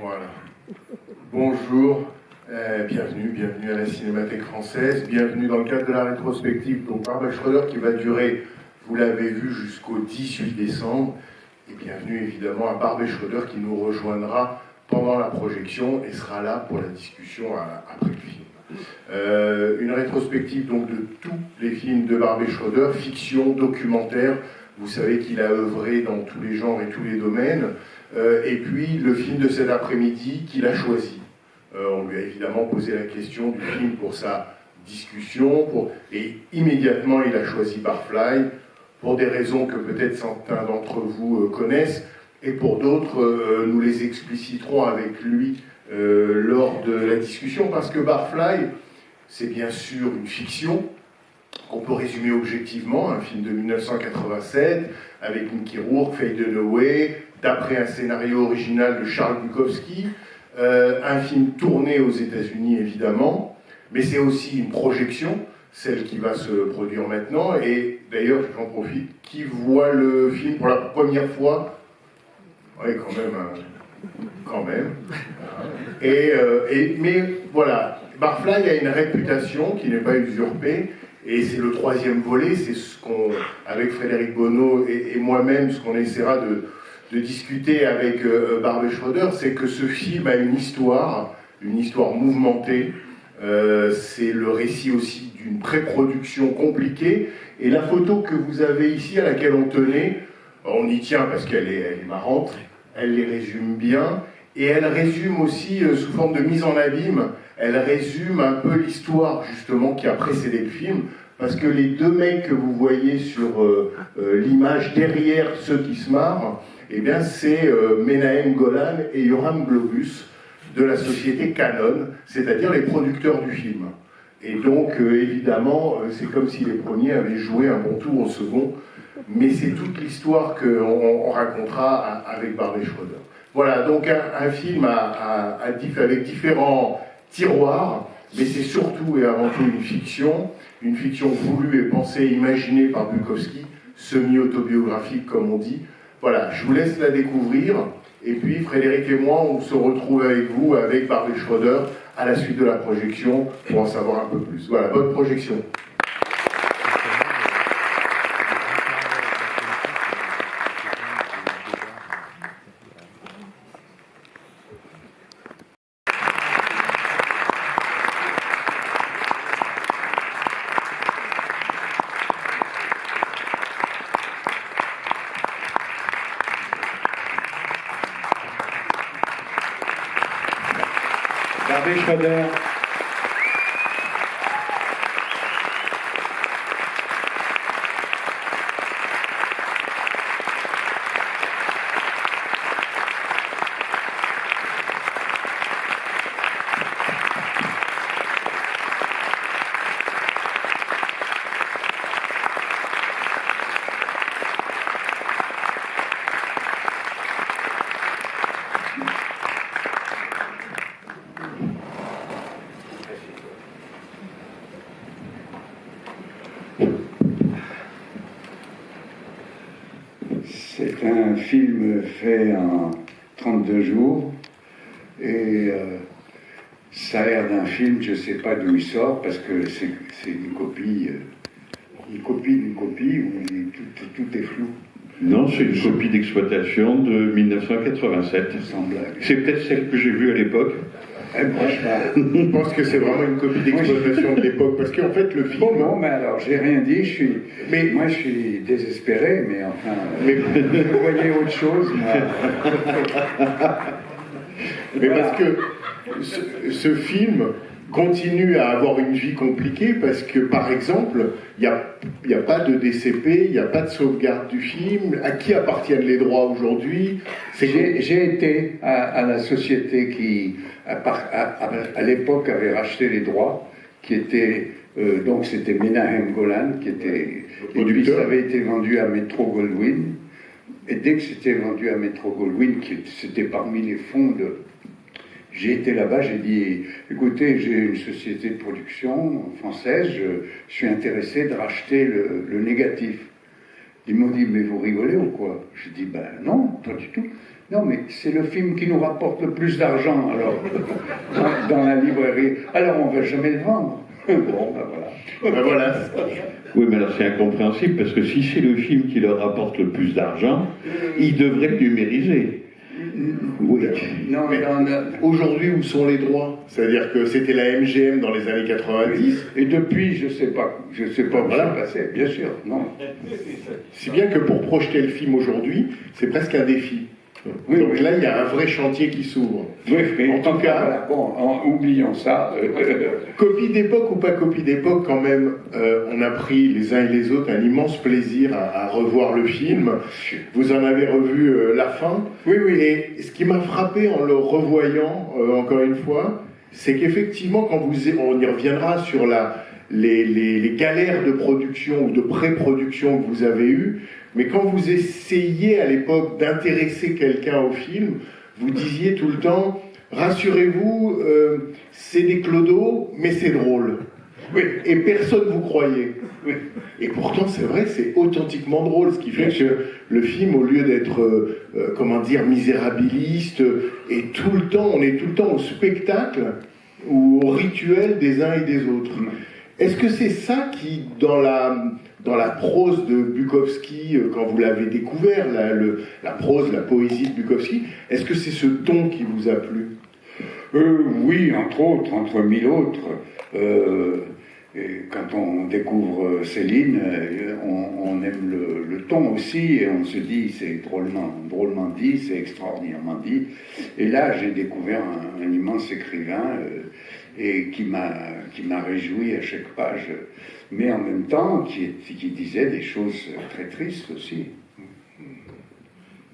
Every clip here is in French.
Voilà. Bonjour, bienvenue à la Cinémathèque française, bienvenue dans le cadre de la rétrospective donc Barbet Schroeder qui va durer, vous l'avez vu, jusqu'au 18 décembre, et bienvenue évidemment à Barbet Schroeder qui nous rejoindra pendant la projection et sera là pour la discussion après le film. Une rétrospective donc de tous les films de Barbet Schroeder, fiction, documentaire. Vous savez qu'il a œuvré dans tous les genres et tous les domaines. Et puis le film de cet après-midi qu'il a choisi. On lui a évidemment posé la question du film pour sa discussion, et immédiatement il a choisi Barfly, pour des raisons que peut-être certains d'entre vous connaissent, et pour d'autres, nous les expliciterons avec lui lors de la discussion, parce que Barfly, c'est bien sûr une fiction, qu'on peut résumer objectivement, un film de 1987, avec Mickey Rourke, Faye Dunaway, d'après un scénario original de Charles Bukowski, un film tourné aux États-Unis évidemment, mais c'est aussi une projection, celle qui va se produire maintenant, et d'ailleurs j'en profite, qui voit le film pour la première fois? Oui, quand même. Mais voilà, Barfly a une réputation qui n'est pas usurpée, et c'est le troisième volet, c'est ce qu'on, avec Frédéric Bonneau et moi-même, ce qu'on essaiera de discuter avec Barbet Schroeder, c'est que ce film a une histoire mouvementée. C'est le récit aussi d'une pré-production compliquée. Et la photo que vous avez ici, à laquelle on tenait, on y tient parce qu'elle est marrante, elle les résume bien, et elle résume aussi, sous forme de mise en abîme, elle résume un peu l'histoire justement qui a précédé le film, parce que les deux mecs que vous voyez sur l'image derrière ceux qui se marrent, eh bien c'est Menahem Golan et Yoram Globus de la société Canon, c'est-à-dire les producteurs du film. Et donc évidemment, c'est comme si les premiers avaient joué un bon tour au second, mais c'est toute l'histoire qu'on racontera avec Barbet Schroeder. Voilà, donc un film avec différents tiroirs, mais c'est surtout et avant tout une fiction voulue et pensée, imaginée par Bukowski, semi-autobiographique comme on dit. Voilà, je vous laisse la découvrir, et puis Frédéric et moi, on se retrouve avec vous, avec Barbet Schroeder, à la suite de la projection, pour en savoir un peu plus. Voilà, bonne projection. Barbet Schroeder. C'est un film fait en 32 jours et ça a l'air d'un film, je ne sais pas d'où il sort parce que c'est une copie d'une copie où tout est flou. Non, c'est une copie d'exploitation de 1987. Sans blague. C'est peut-être celle que j'ai vue à l'époque. Je pense que c'est vraiment une copie d'exploitation de l'époque, parce qu'en fait le film... Bon, non, mais alors, j'ai rien dit, moi je suis désespéré, mais enfin, vous voyez autre chose, moi. Mais voilà. Parce que ce film continue à avoir une vie compliquée, parce que, par exemple, il n'y a pas de DCP, il n'y a pas de sauvegarde du film. À qui appartiennent les droits aujourd'hui? J'ai été à la société qui, à l'époque, avait racheté les droits, qui était, donc c'était Menahem Golan, qui était, et puis ça avait été vendu à Metro-Goldwyn, et dès que c'était vendu à Metro-Goldwyn, c'était parmi les fonds de... J'ai été là-bas, j'ai dit, écoutez, j'ai une société de production française, je suis intéressé de racheter le négatif. Ils m'ont dit, mais vous rigolez ou quoi? J'ai dit, ben non, pas du tout. Non, mais c'est le film qui nous rapporte le plus d'argent, alors, dans la librairie. Alors, on ne va jamais le vendre. Bon, ben voilà. Ben voilà. Oui, mais alors c'est incompréhensible, parce que si c'est le film qui leur rapporte le plus d'argent, ils devraient le numériser. Oui. Non, Mais aujourd'hui, où sont les droits? C'est-à-dire que c'était la MGM dans les années 90. Et depuis, je sais pas où Voilà. c'est passé, bien sûr, non. Si bien que pour projeter le film aujourd'hui, c'est presque un défi. Oui, Donc oui. là, il y a un vrai chantier qui s'ouvre. Oui, mais En tout cas, voilà, bon, oublions ça. Copie d'époque ou pas copie d'époque, quand même, on a pris les uns et les autres un immense plaisir à revoir le film. Vous en avez revu la fin. Oui, oui. Et ce qui m'a frappé en le revoyant, encore une fois, c'est qu'effectivement, quand on y reviendra sur les galères de production ou de pré-production que vous avez eues, mais quand vous essayiez à l'époque d'intéresser quelqu'un au film, vous disiez tout le temps, rassurez-vous, c'est des clodos, mais c'est drôle. Oui. Et personne vous croyait. Oui. Et pourtant, c'est vrai, c'est authentiquement drôle, ce qui fait que le film, au lieu d'être, misérabiliste, on est tout le temps au spectacle ou au rituel des uns et des autres. Est-ce que c'est ça qui, dans la prose de Bukowski, quand vous l'avez découvert, la prose, la poésie de Bukowski, est-ce que c'est ce ton qui vous a plu? Oui, entre mille autres. Et quand on découvre Céline, on aime le ton aussi, et on se dit c'est drôlement dit, c'est extraordinairement dit. Et là, j'ai découvert un immense écrivain et qui m'a réjoui à chaque page, mais en même temps qui disait des choses très tristes aussi.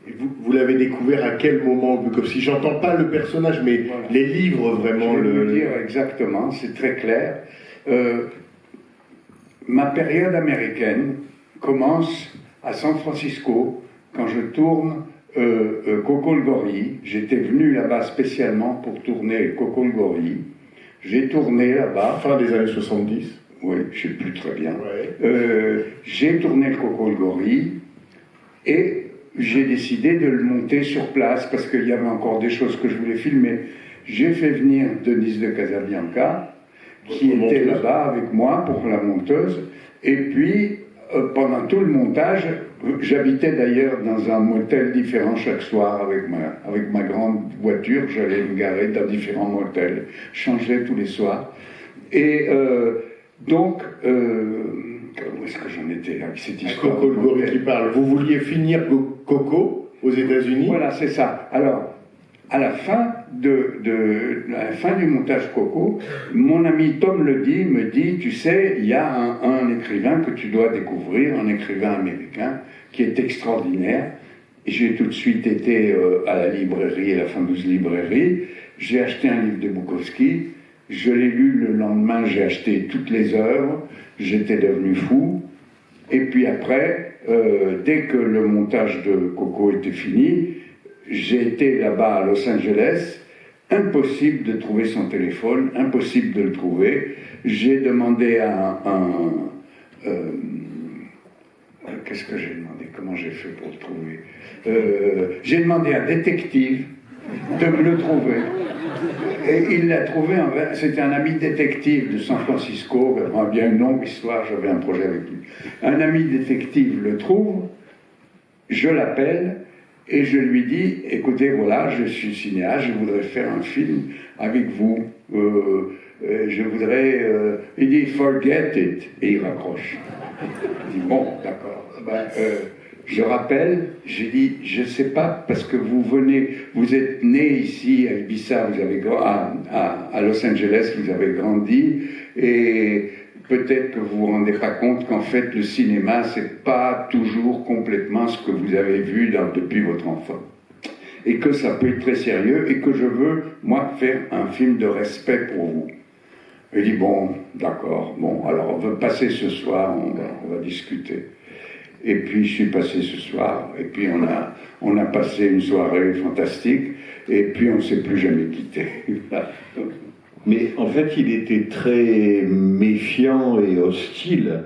Et vous l'avez découvert à quel moment, Bukowski? J'entends pas le personnage, mais voilà. Les livres, vraiment. Je vais vous dire exactement, c'est très clair. Ma période américaine commence à San Francisco, quand je tourne Coco le Gorille. J'étais venu là-bas spécialement pour tourner Coco le Gorille. J'ai tourné là-bas. Fin des années 70. Oui, je ne sais plus très bien. Ouais. J'ai tourné le Coco le Gorille et j'ai décidé de le monter sur place parce qu'il y avait encore des choses que je voulais filmer. J'ai fait venir Denise de Casabianca, qui était là-bas avec moi pour la monteuse. Et puis, pendant tout le montage, j'habitais d'ailleurs dans un motel différent chaque soir avec ma grande voiture. J'allais me garer dans différents motels, changeais tous les soirs. Et donc, où est-ce que j'en étais avec cette histoire? Coco le Gorille qui parle. Vous vouliez finir Coco aux États-Unis? Voilà, c'est ça. Alors, à la fin du montage Coco, mon ami Tom Ledy me dit, tu sais, il y a un écrivain que tu dois découvrir, un écrivain américain qui est extraordinaire. Et j'ai tout de suite été à la librairie, la fameuse librairie. J'ai acheté un livre de Bukowski. Je l'ai lu le lendemain, j'ai acheté toutes les œuvres. J'étais devenu fou. Et puis après, dès que le montage de Coco était fini, j'ai été là-bas à Los Angeles. Impossible de trouver son téléphone, impossible de le trouver. J'ai demandé à qu'est-ce que j'ai demandé? Comment j'ai fait pour le trouver? J'ai demandé à un détective de me le trouver. Et il l'a trouvé, c'était un ami détective de San Francisco, bien une longue histoire, j'avais un projet avec lui. Un ami détective le trouve, je l'appelle, et je lui dis, écoutez, voilà, je suis cinéaste, je voudrais faire un film avec vous. Je voudrais... il dit, forget it. Et il raccroche. Il dit, bon, d'accord. Je rappelle, j'ai dit, je ne sais pas, parce que vous êtes né ici à Ibiza, à Los Angeles, vous avez grandi, et peut-être que vous ne vous rendez pas compte qu'en fait, le cinéma, ce n'est pas toujours complètement ce que vous avez vu depuis votre enfance. Et que ça peut être très sérieux, et que je veux, moi, faire un film de respect pour vous. Il dit, bon, d'accord, bon, alors on va passer ce soir, on va discuter. Et puis je suis passé ce soir, et puis on a passé une soirée fantastique, et puis on ne s'est plus jamais quitté. Mais en fait, il était très méfiant et hostile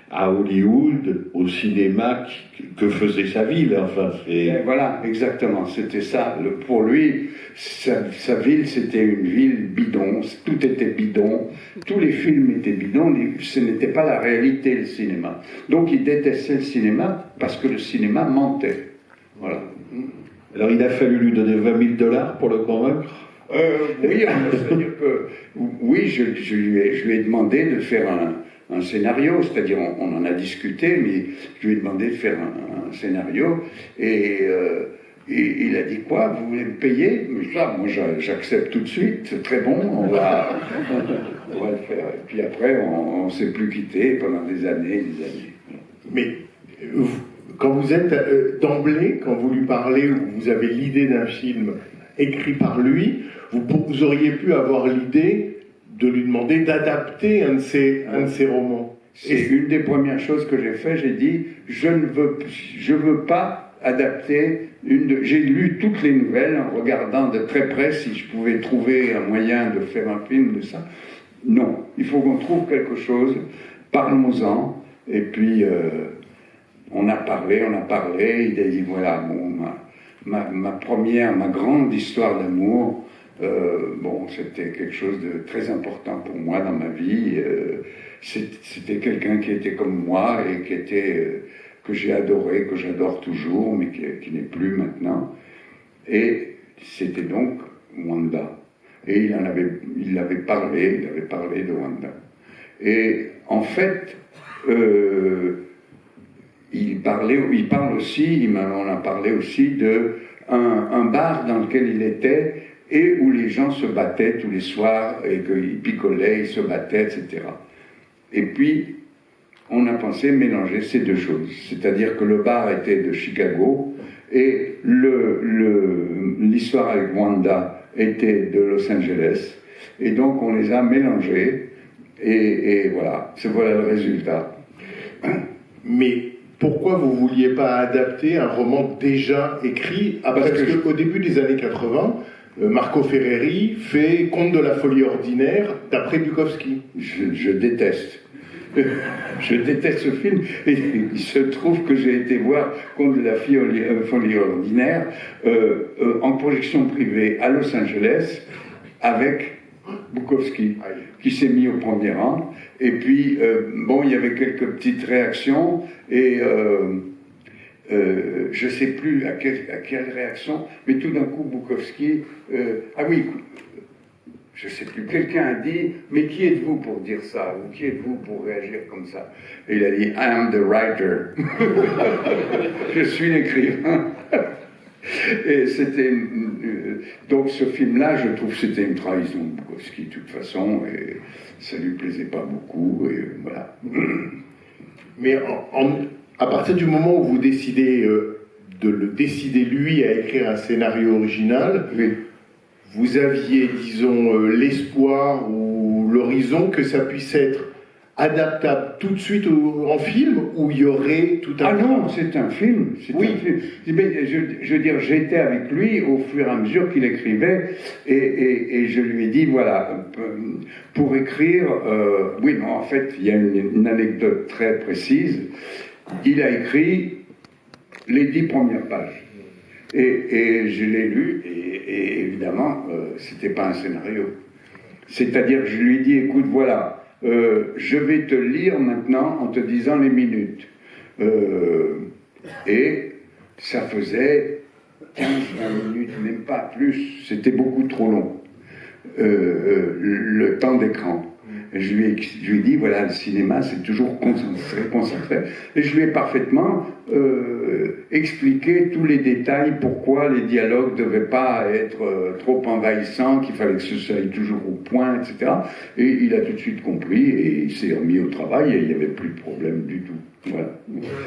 à Hollywood, au cinéma, que faisait sa ville. Enfin, Et voilà, exactement, c'était ça. Pour lui, sa ville, c'était une ville bidon, tout était bidon, tous les films étaient bidons, ce n'était pas la réalité, le cinéma. Donc il détestait le cinéma parce que le cinéma mentait. Voilà. Alors il a fallu lui donner $20 000 pour le convaincre. Oui, c'est-à-dire que oui, je lui ai demandé de faire un scénario, c'est-à-dire on en a discuté, mais je lui ai demandé de faire un scénario et il a dit quoi, vous voulez me payer? Mais ça, moi j'accepte tout de suite, c'est très bon, on va le faire. Et puis après, on ne s'est plus quitté pendant des années. Mais quand vous êtes d'emblée, quand vous lui parlez ou vous avez l'idée d'un film écrit par lui, vous auriez pu avoir l'idée de lui demander d'adapter un de ses romans. C'est une des premières choses que j'ai fait. J'ai dit, je veux pas adapter j'ai lu toutes les nouvelles en regardant de très près si je pouvais trouver un moyen de faire un film de ça. Non, il faut qu'on trouve quelque chose. Parlons-en. Et puis on a parlé. Il a dit voilà, bon, ma grande histoire d'amour. C'était quelque chose de très important pour moi dans ma vie. C'était quelqu'un qui était comme moi et que j'ai adoré, que j'adore toujours, mais qui n'est plus maintenant. Et c'était donc Wanda. Et il avait parlé de Wanda. Et en fait, on a parlé aussi de un bar dans lequel il était et où les gens se battaient tous les soirs et qu'ils picolaient, ils se battaient, etc. Et puis, on a pensé mélanger ces deux choses. C'est-à-dire que le bar était de Chicago et l'histoire avec Wanda était de Los Angeles. Et donc, on les a mélangés et voilà, voilà le résultat. Mais pourquoi vous ne vouliez pas adapter un roman déjà écrit? Parce qu'au début des années 80, Marco Ferreri fait Conte de la folie ordinaire d'après Bukowski. Je déteste. Je déteste ce film. Et il se trouve que j'ai été voir Conte de la folie ordinaire en projection privée à Los Angeles avec Bukowski, qui s'est mis au premier rang. Et puis, il y avait quelques petites réactions et je ne sais plus à quelle réaction, mais tout d'un coup, Bukowski... je ne sais plus, quelqu'un a dit « Mais qui êtes-vous pour dire ça? Ou qui êtes-vous pour réagir comme ça ?» Et il a dit « I am the writer. » Je suis l'écrivain. Et c'était... donc ce film-là, je trouve que c'était une trahison de Bukowski, de toute façon, et ça ne lui plaisait pas beaucoup, et voilà. Mais à partir du moment où vous décidez de le décider lui à écrire un scénario original, oui. Vous aviez, disons, l'espoir ou l'horizon que ça puisse être adaptable tout de suite en film, ou il y aurait tout un... Ah non, c'est un film. Oui. Mais je veux dire, j'étais avec lui au fur et à mesure qu'il écrivait, et je lui ai dit, voilà, pour écrire... en fait, il y a une anecdote très précise. Il a écrit les 10 premières pages. Et je l'ai lu, et évidemment, c'était pas un scénario. C'est-à-dire que je lui ai dit, écoute, voilà, je vais te lire maintenant en te disant les minutes. Et ça faisait 15-20 minutes, même pas plus, c'était beaucoup trop long, le temps d'écran. Je lui ai dit, voilà, le cinéma, c'est toujours concentré. Et je lui ai parfaitement expliqué tous les détails, pourquoi les dialogues ne devaient pas être trop envahissants, qu'il fallait que ce soit toujours au point, etc. Et il a tout de suite compris, et il s'est remis au travail, et il n'y avait plus de problème du tout. Voilà.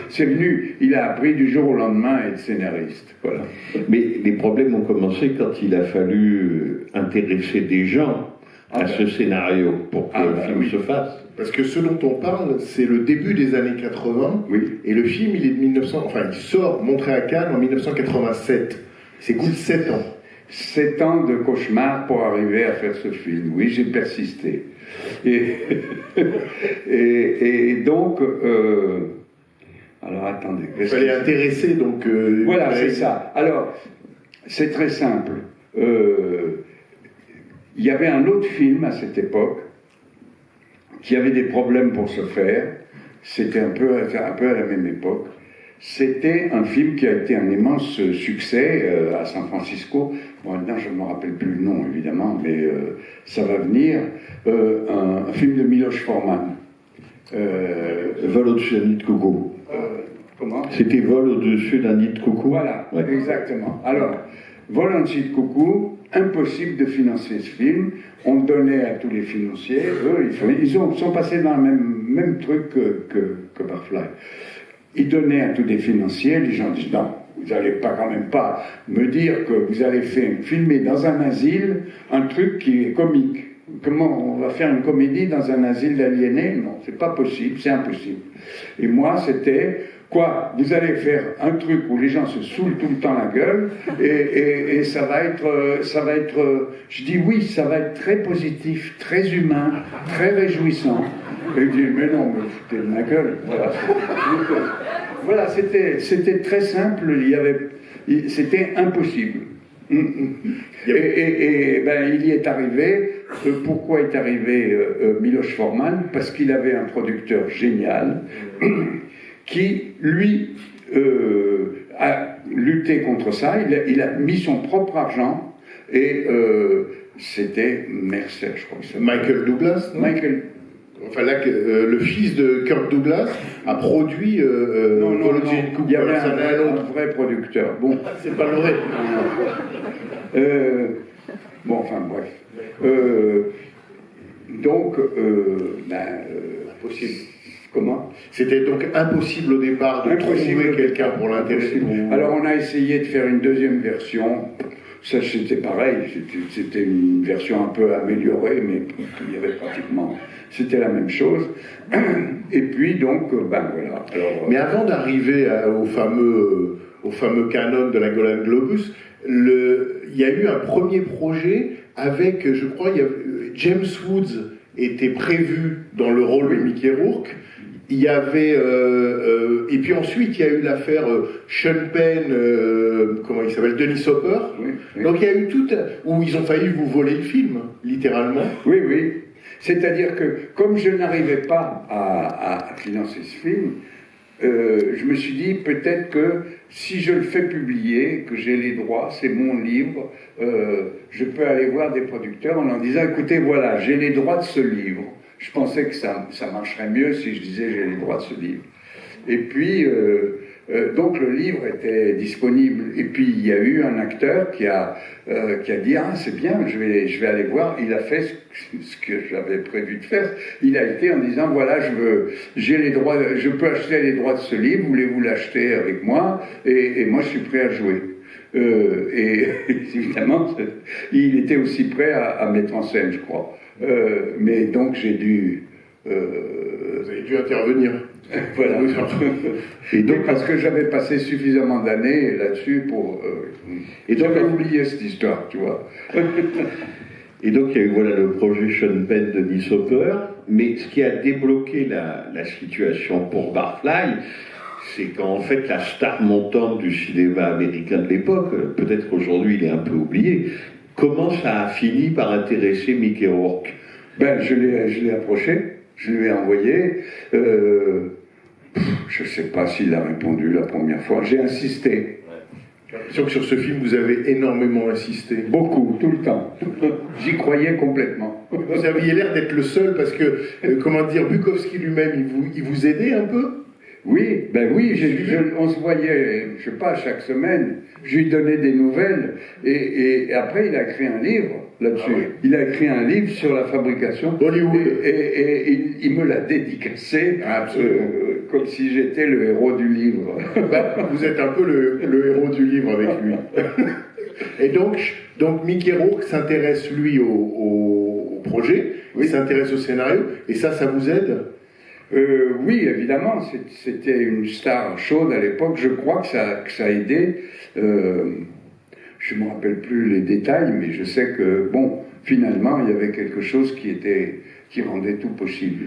C'est venu, il a appris du jour au lendemain à être scénariste. Voilà. Mais les problèmes ont commencé quand il a fallu intéresser des gens à ce scénario pour que le film se fasse. Parce que ce dont on parle, c'est le début des années 80, et le film, il est de il sort, montré à Cannes en 1987. C'est coûte 7 ans. 7 ans de cauchemar pour arriver à faire ce film. Oui, j'ai persisté. Et donc, alors attendez. Il fallait intéresser donc. Voilà, c'est ça. Alors, c'est très simple. Il y avait un autre film à cette époque qui avait des problèmes pour se faire. C'était un peu à la même époque. C'était un film qui a été un immense succès à San Francisco. Bon, maintenant, je ne me rappelle plus le nom, évidemment, mais ça va venir. Un film de Miloš Forman. Vol au-dessus d'un nid de coucou. Comment ? C'était Vol au-dessus d'un nid de coucou. Voilà, ouais. Exactement. Alors, Vol au-dessus de coucou, impossible de financer ce film. On le donnait à tous les financiers. Eux, ils sont passés dans le même truc que Barfly. Ils donnaient à tous les financiers. Les gens disent non, vous n'allez pas quand même pas me dire que vous allez filmer dans un asile un truc qui est comique. Comment on va faire une comédie dans un asile d'aliénés? Non, c'est pas possible, c'est impossible. Et moi, c'était quoi? Vous allez faire un truc où les gens se saoulent tout le temps la gueule et ça va être. Je dis oui, ça va être très positif, très humain, très réjouissant. Et il dit mais non, mais foutez de ma gueule. Voilà. Voilà, c'était très simple. C'était impossible. Et ben, il y est arrivé. Pourquoi est arrivé Miloš Forman? Parce qu'il avait un producteur génial qui, lui, a lutté contre ça. Il a mis son propre argent et c'était Mercer, je crois. Michael Douglas, non? Enfin, là, le fils de Kirk Douglas a produit non, il y avait un vrai producteur. Bon, c'est pas le vrai. Bon, enfin bref. Donc, impossible. Comment? C'était donc impossible au départ de trouver quelqu'un pour l'intéresser. Alors on a essayé de faire une deuxième version. Ça c'était pareil, c'était une version un peu améliorée, mais il y avait pratiquement, c'était la même chose. Et puis donc, ben voilà. Alors, mais avant d'arriver au fameux canon de la Golden Globus, il y a eu un premier projet avec, je crois, James Woods était prévu dans le rôle de Mickey Rourke. Il y avait et puis ensuite il y a eu l'affaire Sean Penn, comment il s'appelle, Dennis Hopper. Oui. Donc il y a eu tout où ils ont failli vous voler le film, littéralement. Oui, oui. C'est-à-dire que comme je n'arrivais pas à financer ce film, je me suis dit peut-être que si je le fais publier, que j'ai les droits, c'est mon livre, je peux aller voir des producteurs en leur disant écoutez, voilà, j'ai les droits de ce livre. Je pensais que ça marcherait mieux si je disais j'ai les droits de ce livre. Et puis, donc le livre était disponible. Et puis il y a eu un acteur qui a dit ah c'est bien, je vais aller voir. Il a fait ce que j'avais prévu de faire. Il a été en disant voilà j'ai les droits, je peux acheter les droits de ce livre. Voulez-vous l'acheter avec moi? Et moi je suis prêt à jouer. Et évidemment, il était aussi prêt à mettre en scène, je crois. Mais donc j'ai dû. Vous avez dû intervenir. Voilà. Et donc parce que j'avais passé suffisamment d'années là-dessus pour. Et donc j'avais oublié cette histoire, tu vois. Et donc il y a eu voilà le projet Sean Penn de Dennis Hopper. Mais ce qui a débloqué la situation pour Barfly, c'est qu'en fait la star montante du cinéma américain de l'époque, peut-être qu'aujourd'hui il est un peu oublié, comment ça a fini par intéresser Mickey Rourke? Ben, je l'ai approché, je lui ai envoyé. Je ne sais pas s'il a répondu la première fois. J'ai insisté. J'ai l'impression que sur ce film, vous avez énormément insisté. Beaucoup, tout le temps. J'y croyais complètement. Vous aviez l'air d'être le seul parce que, comment dire, Bukowski lui-même, il vous aidait un peu? Oui, ben oui, on se voyait, je sais pas, chaque semaine. Je lui donnais des nouvelles et après il a écrit un livre là-dessus. Ah oui. Il a écrit un livre sur la fabrication. Hollywood. Et il me l'a dédicacé comme si j'étais le héros du livre. Vous êtes un peu le héros du livre avec lui. Et donc Mickey Rourke s'intéresse lui au projet, oui. Il s'intéresse au scénario et ça vous aide? Oui, évidemment, c'était une star chaude à l'époque. Je crois que ça a aidé. je ne me rappelle plus les détails, mais je sais que, bon, finalement, il y avait quelque chose qui rendait tout possible.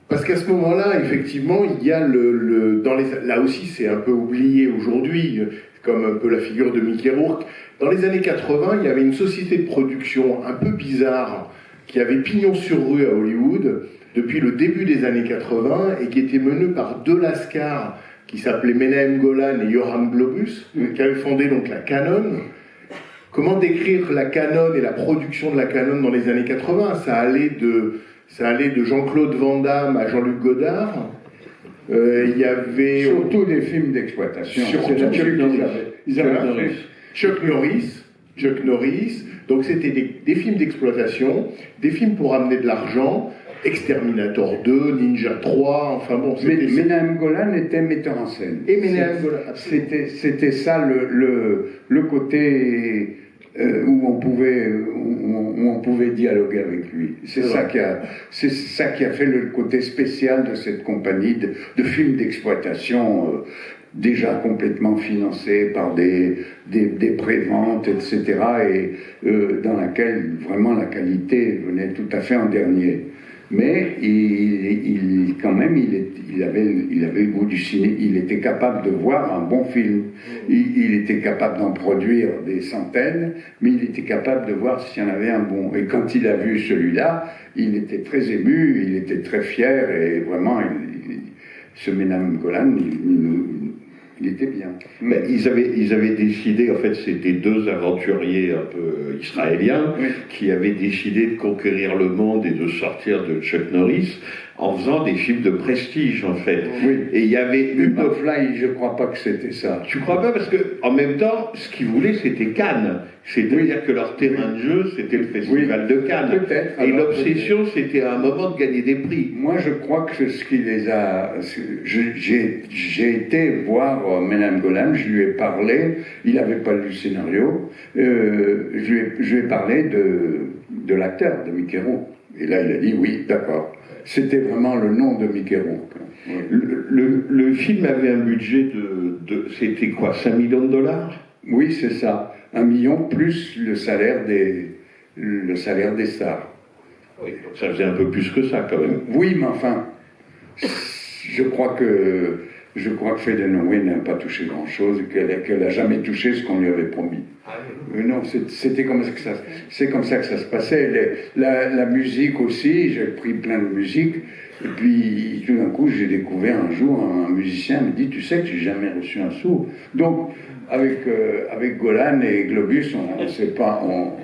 Parce qu'à ce moment-là, effectivement, il y a là aussi, c'est un peu oublié aujourd'hui, comme un peu la figure de Mickey Rourke. Dans les années 80, il y avait une société de production un peu bizarre qui avait pignon sur rue à Hollywood depuis le début des années 80 et qui était menée par deux lascars qui s'appelaient Menahem Golan et Yoram Globus, qui avaient fondé donc la Canon. Comment décrire la Canon et la production de la Canon dans les années 80 ? Ça allait de Jean-Claude Van Damme à Jean-Luc Godard. Il y avait... Surtout des films d'exploitation. Surtout Chuck Norris. Donc c'était des films d'exploitation, des films pour amener de l'argent, Exterminator 2, Ninja 3, enfin bon... Menahem Golan était metteur en scène. Et Menahem Golan, c'était ça le côté où on pouvait dialoguer avec lui. C'est ça qui a fait le côté spécial de cette compagnie de films d'exploitation déjà complètement financés par des préventes, etc. et dans laquelle vraiment la qualité venait tout à fait en dernier. Mais quand même, il avait le goût du ciné. Il était capable de voir un bon film. Il était capable d'en produire des centaines, mais il était capable de voir s'il y en avait un bon. Et quand il a vu celui-là, il était très ému, il était très fier, et vraiment, ce Menahem Golan, il était bien. Mais ils avaient décidé, en fait, c'était deux aventuriers un peu israéliens qui avaient décidé de conquérir le monde et de sortir de Chuck Norris en faisant des films de prestige, en fait. Oui. Et il y avait une... Fly, je ne crois pas que c'était ça. Tu crois pas? Parce que, en même temps, ce qu'ils voulaient, c'était Cannes. C'est-à-dire que leur terrain de jeu, c'était le festival de Cannes. Peut-être. Et l'obsession, c'était à un moment de gagner des prix. Moi, je crois que ce qui les a... J'ai été voir Menahem Golan, je lui ai parlé, il n'avait pas lu le scénario, je lui ai parlé de l'acteur, de Mickey Rourke. Et là, il a dit oui, d'accord. C'était vraiment le nom de Mickey Rourke. Oui. Le film avait un budget c'était quoi, 5 millions de dollars? Oui, c'est ça. 1 million plus le salaire des stars. Oui, donc ça faisait un peu plus que ça, quand même. Oui, mais enfin, je crois que Faye Dunaway n'a pas touché grand-chose, qu'elle n'a jamais touché ce qu'on lui avait promis. Non, c'est comme ça que ça se passait. La musique aussi, j'ai pris plein de musique, et puis tout d'un coup, j'ai découvert un jour un musicien me dit, tu sais que j'ai jamais reçu un sou. Donc, avec Golan et Globus, on ne sait pas où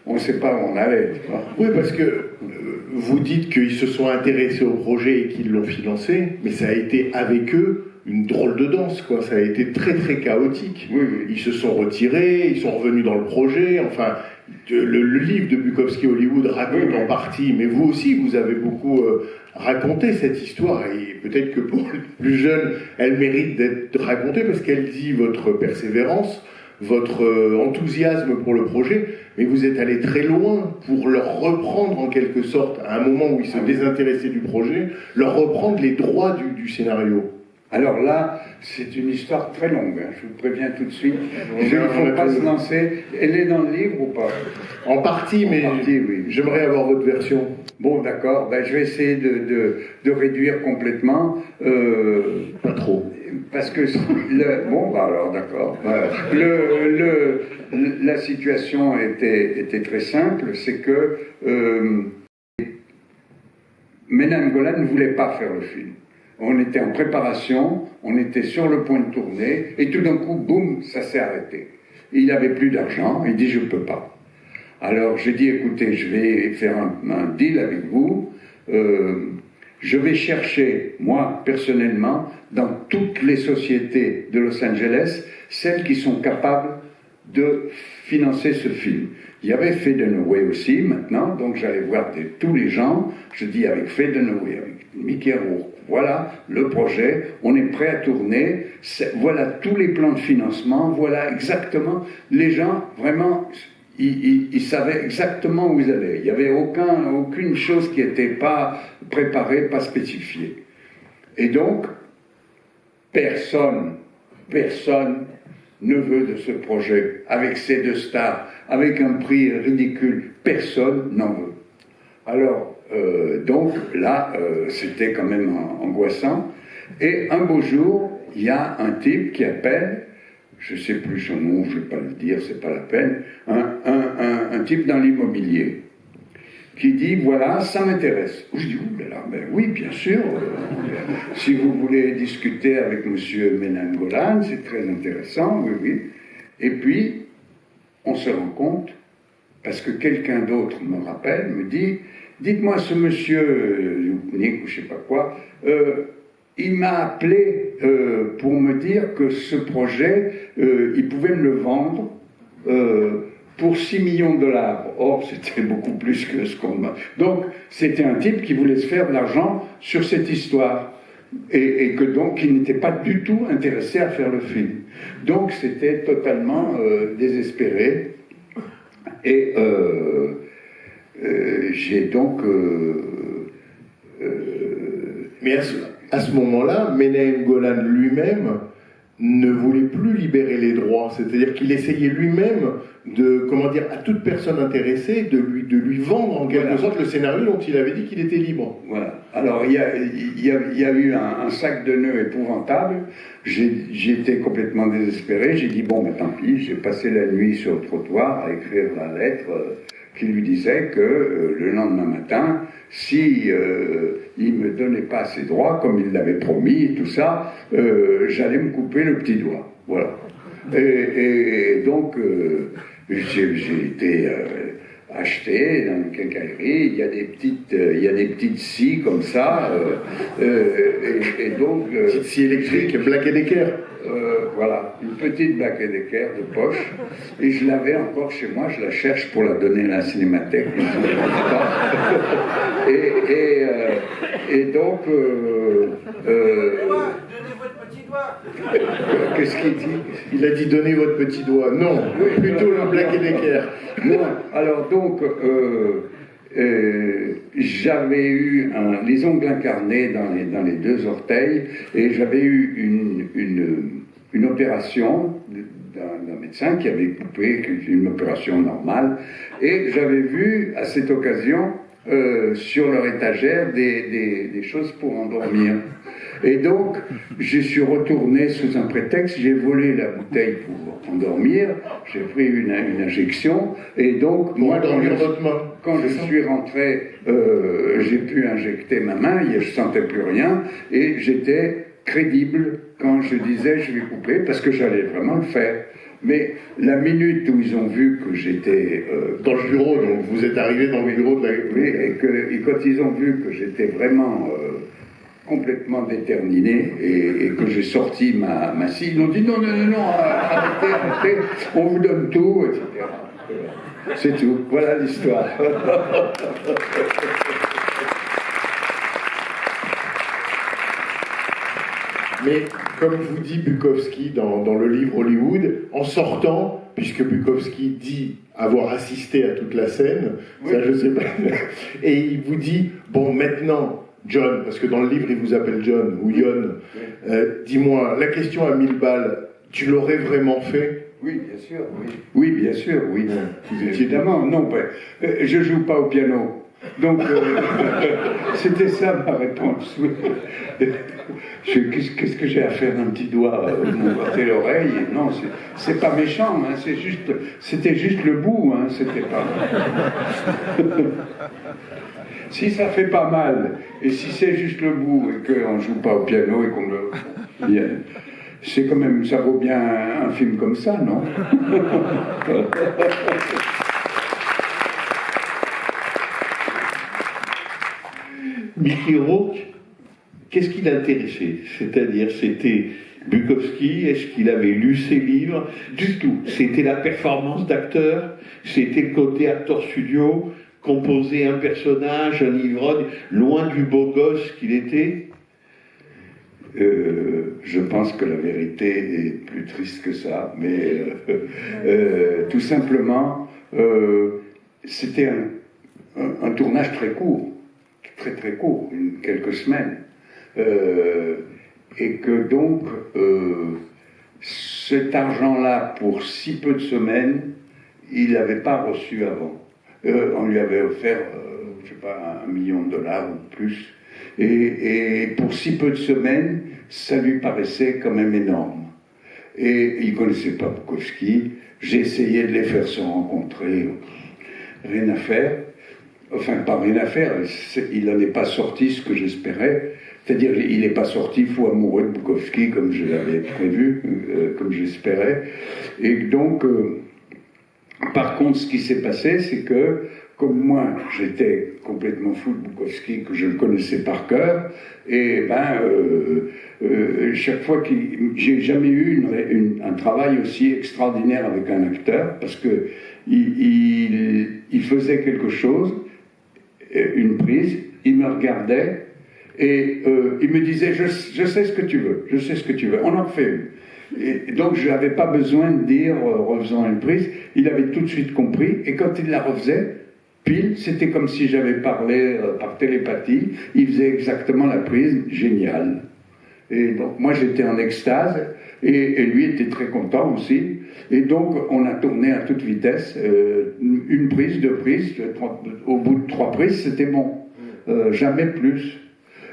on allait. Oui, parce que vous dites qu'ils se sont intéressés au projet et qu'ils l'ont financé, mais ça a été avec eux une drôle de danse, quoi. Ça a été très très chaotique. Oui. Ils se sont retirés, ils sont revenus dans le projet. Enfin, le livre de Bukowski Hollywood raconte en partie, mais vous aussi, vous avez beaucoup raconté cette histoire. Et peut-être que pour les plus jeunes, elle mérite d'être racontée parce qu'elle dit votre persévérance, votre enthousiasme pour le projet, mais vous êtes allé très loin pour leur reprendre en quelque sorte, à un moment où ils se désintéressaient du projet, leur reprendre les droits du scénario. Alors là, c'est une histoire très longue, hein, je vous préviens tout de suite. Il ne faut pas se lancer. Elle est dans le livre ou pas? En partie, mais oui. J'aimerais avoir votre version. Bon, d'accord, je vais essayer de réduire complètement. Pas trop. Parce que alors d'accord. La situation était très simple, c'est que Menahem Golan ne voulait pas faire le film. On était en préparation, on était sur le point de tourner, et tout d'un coup, boum, ça s'est arrêté. Il n'avait plus d'argent, il dit je ne peux pas. Alors j'ai dit écoutez, je vais faire un deal avec vous, je vais chercher, moi, personnellement, dans toutes les sociétés de Los Angeles, celles qui sont capables de financer ce film. Il y avait Faye Dunaway aussi, maintenant, donc j'allais voir tous les gens, je dis avec Faye Dunaway, avec Mickey Rourke, voilà le projet, on est prêt à tourner, voilà tous les plans de financement, voilà exactement, les gens, vraiment... Ils savaient exactement où ils allaient. Il n'y avait aucune chose qui n'était pas préparée, pas spécifiée. Et donc, personne neveu de ce projet, avec ces deux stars, avec un prix ridicule, personne n'en veut. Alors, donc là, c'était quand même angoissant. Et un beau jour, il y a un type qui appelle, je ne sais plus son nom, je ne vais pas le dire, c'est pas la peine, un type dans l'immobilier, qui dit, voilà, ça m'intéresse. Je dis, ben oui, bien sûr, si vous voulez discuter avec M. Menahem Golan, c'est très intéressant, oui, oui. Et puis, on se rend compte, parce que quelqu'un d'autre me rappelle, me dit, dites-moi, ce monsieur, Nick ou je ne sais pas quoi, il m'a appelé pour me dire que ce projet, il pouvait me le vendre pour 6 millions de dollars. Or, c'était beaucoup plus que ce qu'on m'a... Donc, c'était un type qui voulait se faire de l'argent sur cette histoire. Et que donc, il n'était pas du tout intéressé à faire le film. Donc, c'était totalement désespéré. Et j'ai donc... Mais à ce moment-là, Menahem Golan lui-même ne voulait plus libérer les droits, c'est-à-dire qu'il essayait lui-même de, comment dire, à toute personne intéressée, de lui vendre en quelque sorte le scénario dont il avait dit qu'il était libre. Voilà. Alors il y a eu un sac de nœuds épouvantable. J'étais complètement désespéré. J'ai dit bon, ben tant pis. J'ai passé la nuit sur le trottoir à écrire la lettre qui lui disait que le lendemain matin, si il me donnait pas ses droits comme il l'avait promis et tout ça, j'allais me couper le petit doigt. Voilà. Et donc j'ai été acheté dans une quincaillerie. Il y a des petites scies comme ça, et donc petite scie électrique, Black & Decker. Voilà, une petite Black & Decker de poche, et je l'avais encore chez moi, je la cherche pour la donner à la cinémathèque, et donc donnez votre petit doigt. Qu'est-ce qu'il dit? Il a dit donnez votre petit doigt. Non, Oui, plutôt le Black & Decker. Non, alors donc j'avais eu les ongles incarnés dans les deux orteils, et j'avais eu une opération d'un médecin qui avait coupé, une opération normale, et j'avais vu à cette occasion sur leur étagère des choses pour endormir. Et donc, je suis retourné sous un prétexte, j'ai volé la bouteille pour endormir, j'ai pris une injection, et donc, moi, quand je suis rentré, j'ai pu injecter ma main, je ne sentais plus rien, et j'étais crédible quand je disais je vais couper, parce que j'allais vraiment le faire. Mais la minute où ils ont vu que j'étais... dans le bureau, donc vous êtes arrivé dans le bureau de la... Oui, et quand ils ont vu que j'étais vraiment complètement déterminé et que j'ai sorti ma scie, ils ont dit non, arrêtez, on vous donne tout, etc. C'est tout, voilà l'histoire. Mais comme vous dit Bukowski dans le livre Hollywood, en sortant, puisque Bukowski dit avoir assisté à toute la scène, oui. Ça je sais pas, et il vous dit, bon maintenant, John, parce que dans le livre il vous appelle John, ou Yon, dis-moi, la question à 1000 balles, tu l'aurais vraiment fait? Oui, bien sûr, oui. Oui, bien sûr, oui. Évidemment, non, je joue pas au piano. Donc, c'était ça ma réponse. Qu'est-ce que j'ai à faire d'un petit doigt me botter l'oreille? Non, c'est pas méchant, hein, c'était juste le bout, hein, c'était pas... Si ça fait pas mal, et si c'est juste le bout, et qu'on joue pas au piano, et qu'on le... C'est quand même, ça vaut bien un film comme ça, non? Mickey Rourke, qu'est-ce qui l'intéressait? C'est-à-dire, c'était Bukowski, est-ce qu'il avait lu ses livres? Du tout. C'était la performance d'acteur, c'était le côté acteur studio, composer un personnage, un ivrogne, loin du beau gosse qu'il était. Je pense que la vérité est plus triste que ça, mais tout simplement, c'était un tournage très court, très court, quelques semaines, et que donc cet argent-là, pour si peu de semaines, il n'avait pas reçu avant. On lui avait offert, je ne sais pas, $1 million ou plus. Et pour si peu de semaines, ça lui paraissait quand même énorme. Et il ne connaissait pas Bukowski. J'ai essayé de les faire se rencontrer. Rien à faire. Enfin, pas rien à faire. Il n'en est pas sorti ce que j'espérais. C'est-à-dire, il n'est pas sorti fou amoureux de Bukowski comme je l'avais prévu, comme j'espérais. Et donc, par contre, ce qui s'est passé, c'est que, comme moi, j'étais complètement fou de Bukowski, que je le connaissais par cœur, et chaque fois j'ai jamais eu un travail aussi extraordinaire avec un acteur, parce que il faisait quelque chose, une prise, il me regardait, et il me disait, je sais ce que tu veux, je sais ce que tu veux, on en refait une. Et donc je n'avais pas besoin de dire, refaisant une prise, il avait tout de suite compris, et quand il la refaisait, pile, c'était comme si j'avais parlé par télépathie, il faisait exactement la prise, génial. Et donc moi j'étais en extase, et lui était très content aussi, et donc on a tourné à toute vitesse, une prise, 2 prises, au bout de 3 prises c'était bon, jamais plus.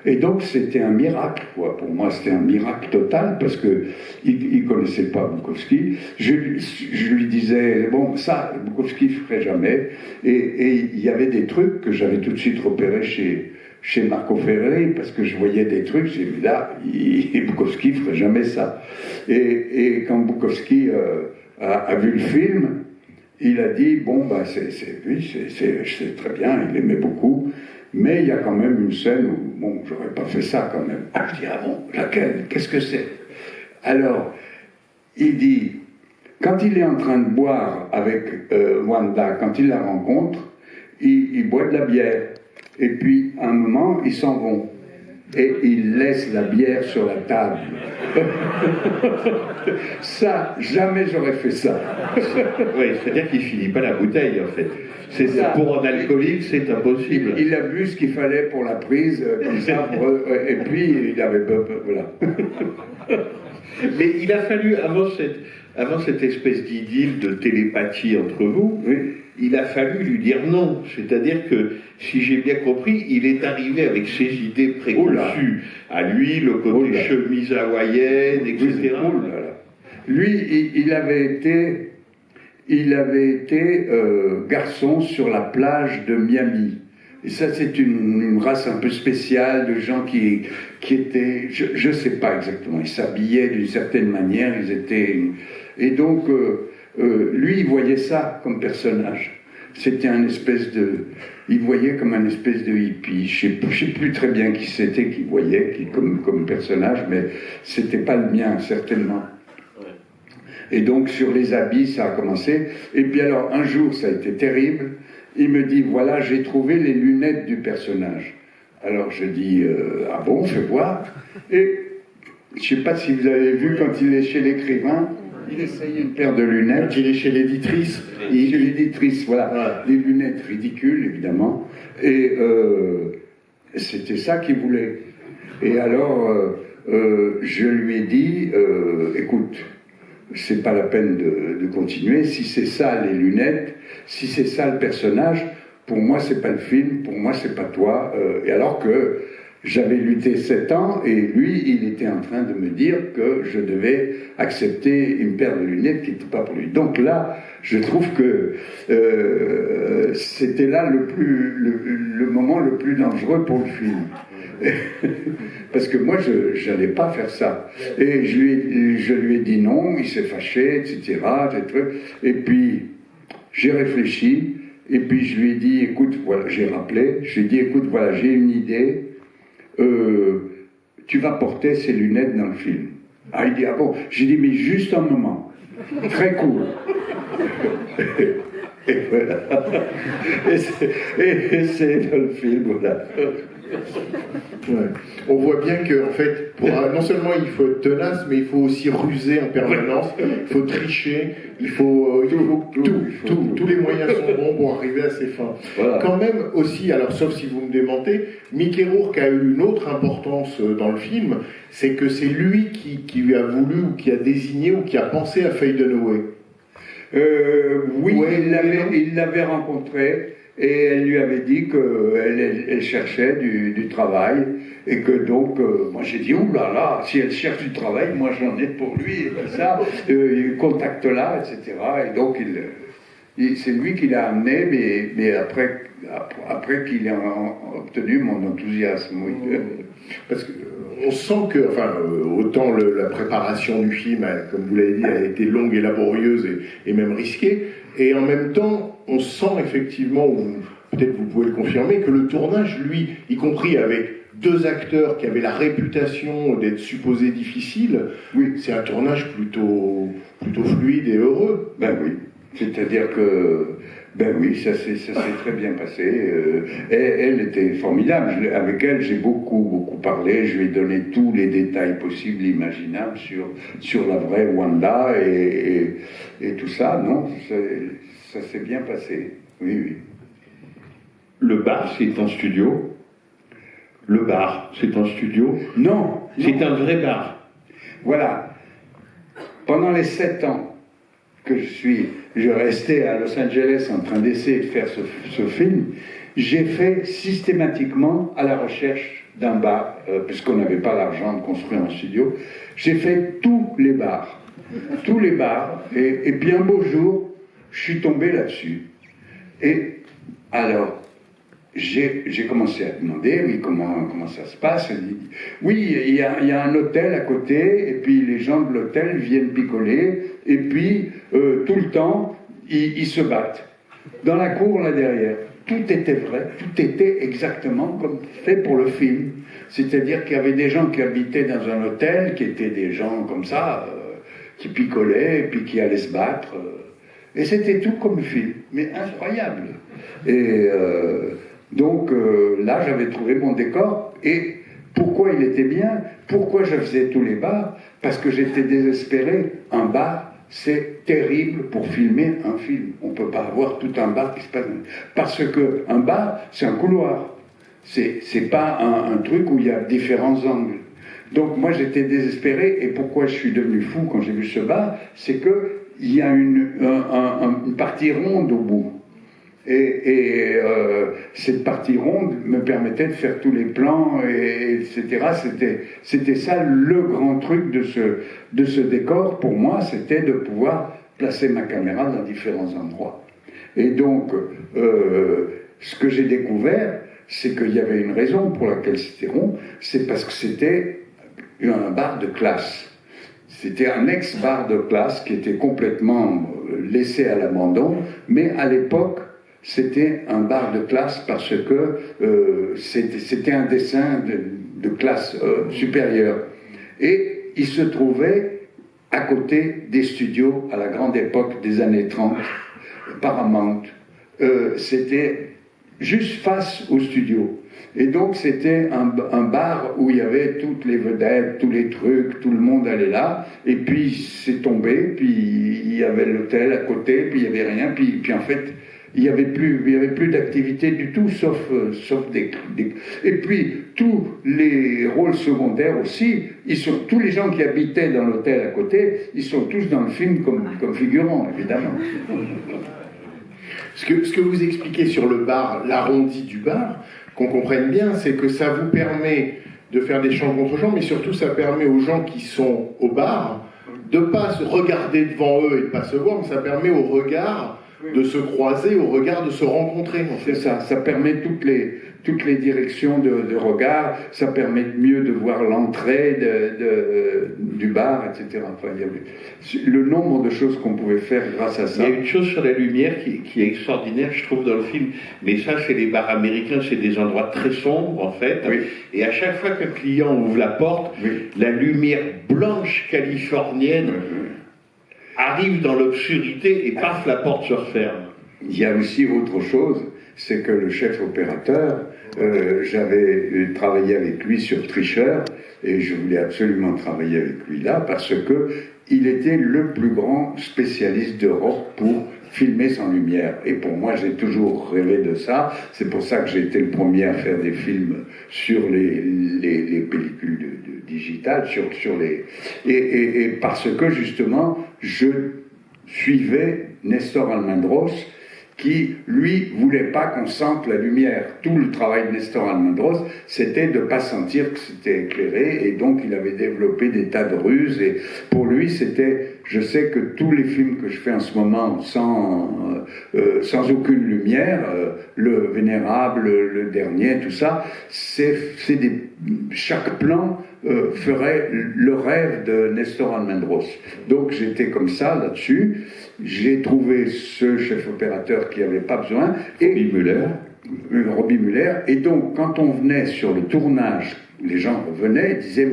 Et donc c'était un miracle, quoi. Pour moi c'était un miracle total, parce que il connaissait pas Bukowski. Je lui disais, bon, ça, Bukowski ne ferait jamais. Et il y avait des trucs que j'avais tout de suite repérés chez Marco Ferreri, parce que je voyais des trucs, j'ai dit, là, Bukowski ne ferait jamais ça. Et quand Bukowski a vu le film, il a dit, bon, bah, c'est très bien, il aimait beaucoup. Mais il y a quand même une scène où, bon, j'aurais pas fait ça quand même. Ah, je dis, ah bon, laquelle? Qu'est-ce que c'est? Alors, il dit, quand il est en train de boire avec Wanda, quand il la rencontre, il boit de la bière. Et puis, à un moment, ils s'en vont. Et il laisse la bière sur la table. Ça, jamais j'aurais fait ça. Oui, c'est-à-dire qu'il ne finit pas la bouteille, en fait. Pour un alcoolique, c'est impossible. Il a bu ce qu'il fallait pour la prise, comme ça, et puis il avait... Voilà. Mais il a fallu, avant cette espèce d'idylle de télépathie entre vous, oui, il a fallu lui dire non. C'est-à-dire que, si j'ai bien compris, il est arrivé avec ses idées préconçues. À lui, le côté chemise hawaïenne, etc. Lui, il avait été garçon sur la plage de Miami. Et ça, c'est une race un peu spéciale de gens qui étaient... Je ne sais pas exactement. Ils s'habillaient d'une certaine manière. Ils étaient... Et donc, lui, il voyait ça comme personnage. C'était un espèce de... Il voyait comme un espèce de hippie. Je ne sais plus très bien qui c'était qu'il voyait comme personnage, mais c'était pas le mien, certainement. Et donc, sur les habits, ça a commencé. Et puis alors, un jour, ça a été terrible. Il me dit, voilà, j'ai trouvé les lunettes du personnage. Alors, je dis, ah bon, fais voir. Et je ne sais pas si vous avez vu, quand il est chez l'écrivain, il essaye une paire de lunettes. Quand il est chez l'éditrice. Chez l'éditrice, voilà. Des lunettes ridicules, évidemment. Et c'était ça qu'il voulait. Et alors, je lui ai dit, écoute, c'est pas la peine de continuer. Si c'est ça les lunettes, si c'est ça le personnage, pour moi c'est pas le film, pour moi c'est pas toi. Et alors que j'avais lutté 7 ans et lui il était en train de me dire que je devais accepter une paire de lunettes qui n'était pas pour lui. Donc là, je trouve que c'était là le moment le plus dangereux pour le film. Parce que moi, je n'allais pas faire ça. Et je lui ai dit non, il s'est fâché, etc. Et puis, j'ai réfléchi, et puis je lui ai dit, écoute, voilà, j'ai rappelé, je lui ai dit, écoute, voilà, j'ai une idée, tu vas porter ces lunettes dans le film. Ah, il dit, ah bon? J'ai dit, mais juste un moment, très court. Et voilà. Et c'est dans le film, voilà. Ouais. On voit bien que, en fait, non seulement il faut être tenace, mais il faut aussi ruser en permanence, il faut tricher, il faut tous les moyens sont bons pour arriver à ses fins. Voilà. Quand même aussi, alors sauf si vous me démentez, Mickey Rourke a eu une autre importance dans le film, c'est que c'est lui qui lui a voulu, ou qui a désigné, ou qui a pensé à Faye Dunaway. Oui, Ouais, il l'avait rencontrée et elle lui avait dit qu'elle cherchait du travail et que donc, moi j'ai dit, ouh là là, si elle cherche du travail, moi j'en ai pour lui et tout ça, contacte-la, etc. Et donc c'est lui qui l'a amené, mais après qu'il ait obtenu mon enthousiasme, oui. Parce que on sent que, autant la préparation du film, comme vous l'avez dit, a été longue et laborieuse et même risquée, et en même temps, on sent effectivement, ou peut-être vous pouvez le confirmer, que le tournage, lui, y compris avec deux acteurs qui avaient la réputation d'être supposés difficiles, oui, c'est un tournage plutôt fluide et heureux. Ben oui, c'est-à-dire que ben oui, ça s'est très bien passé. Elle était formidable. Avec elle, j'ai beaucoup parlé. Je lui ai donné tous les détails possibles, imaginables sur la vraie Wanda et tout ça. Non, ça s'est bien passé. Oui, oui. Le bar, c'est un studio. Le bar, c'est un studio. Non. C'est un vrai bar. Voilà. Pendant les 7 ans que je restais à Los Angeles en train d'essayer de faire ce film, j'ai fait systématiquement à la recherche d'un bar, puisqu'on n'avait pas l'argent de construire un studio, j'ai fait tous les bars, et puis un beau jour, je suis tombé là-dessus. Et alors, j'ai commencé à demander, oui, comment ça se passe. Oui, il y a un hôtel à côté, et puis les gens de l'hôtel viennent picoler, et puis tout le temps, ils se battent. Dans la cour, là derrière, tout était vrai, tout était exactement comme fait pour le film. C'est-à-dire qu'il y avait des gens qui habitaient dans un hôtel, qui étaient des gens comme ça, qui picolaient, et puis qui allaient se battre. Et c'était tout comme le film, mais incroyable. Et donc là, j'avais trouvé mon décor. Et pourquoi il était bien? Pourquoi je faisais tous les bars? Parce que j'étais désespéré. Un bar, c'est terrible pour filmer un film. On ne peut pas avoir tout un bar qui se passe. Parce qu'un bar, c'est un couloir. C'est pas un truc où il y a différents angles. Donc moi, j'étais désespéré. Et pourquoi je suis devenu fou quand j'ai vu ce bar? C'est qu'il y a une partie ronde au bout. Et cette partie ronde me permettait de faire tous les plans, etc. C'était ça le grand truc de ce décor. Pour moi, c'était de pouvoir placer ma caméra dans différents endroits. Et donc, ce que j'ai découvert, c'est qu'il y avait une raison pour laquelle c'était rond, c'est parce que c'était un bar de classe. C'était un ex-bar de classe qui était complètement laissé à l'abandon, mais à l'époque, c'était un bar de classe parce que c'était un dessin de classe supérieure. Et il se trouvait à côté des studios à la grande époque des années 30, Paramount. C'était juste face aux studios. Et donc c'était un bar où il y avait toutes les vedettes, tous les trucs, tout le monde allait là, et puis c'est tombé, puis il y avait l'hôtel à côté, puis il n'y avait rien, puis en fait il n'y avait plus d'activité du tout, sauf des... Et puis tous les rôles secondaires aussi, tous les gens qui habitaient dans l'hôtel à côté, ils sont tous dans le film comme figurants, évidemment. Ce que vous expliquez sur le bar, l'arrondi du bar, qu'on comprenne bien, c'est que ça vous permet de faire des champs contre champs, mais surtout ça permet aux gens qui sont au bar de ne pas se regarder devant eux et de ne pas se voir, mais ça permet au regard de se croiser, au regard de se rencontrer. En fait. C'est ça, ça permet toutes les directions de regard, ça permet mieux de voir l'entrée du bar, etc. Enfin, il y avait le nombre de choses qu'on pouvait faire grâce à ça. Il y a une chose sur la lumière qui est extraordinaire, je trouve, dans le film, mais ça, c'est les bars américains, c'est des endroits très sombres, en fait, oui. Et à chaque fois qu'un client ouvre la porte, oui. La lumière blanche californienne arrive dans l'obscurité et paf, la porte se referme. Il y a aussi autre chose, c'est que le chef opérateur, j'avais travaillé avec lui sur Tricheur, et je voulais absolument travailler avec lui là, parce que il était le plus grand spécialiste d'Europe pour filmer sans lumière. Et pour moi, j'ai toujours rêvé de ça. C'est pour ça que j'ai été le premier à faire des films sur les pellicules digitales, sur les... Et parce que, justement, je suivais Nestor Almendros, qui, lui, voulait pas qu'on sente la lumière. Tout le travail de Nestor Almendros, c'était de pas sentir que c'était éclairé, et donc il avait développé des tas de ruses, et pour lui, c'était... Je sais que tous les films que je fais en ce moment sans aucune lumière, le Vénérable, le dernier, tout ça, chaque plan ferait le rêve de Nestor Almendros. Donc j'étais comme ça là-dessus. J'ai trouvé ce chef opérateur qui n'avait pas besoin. Et Robbie Muller. Et donc quand on venait sur le tournage, les gens revenaient et disaient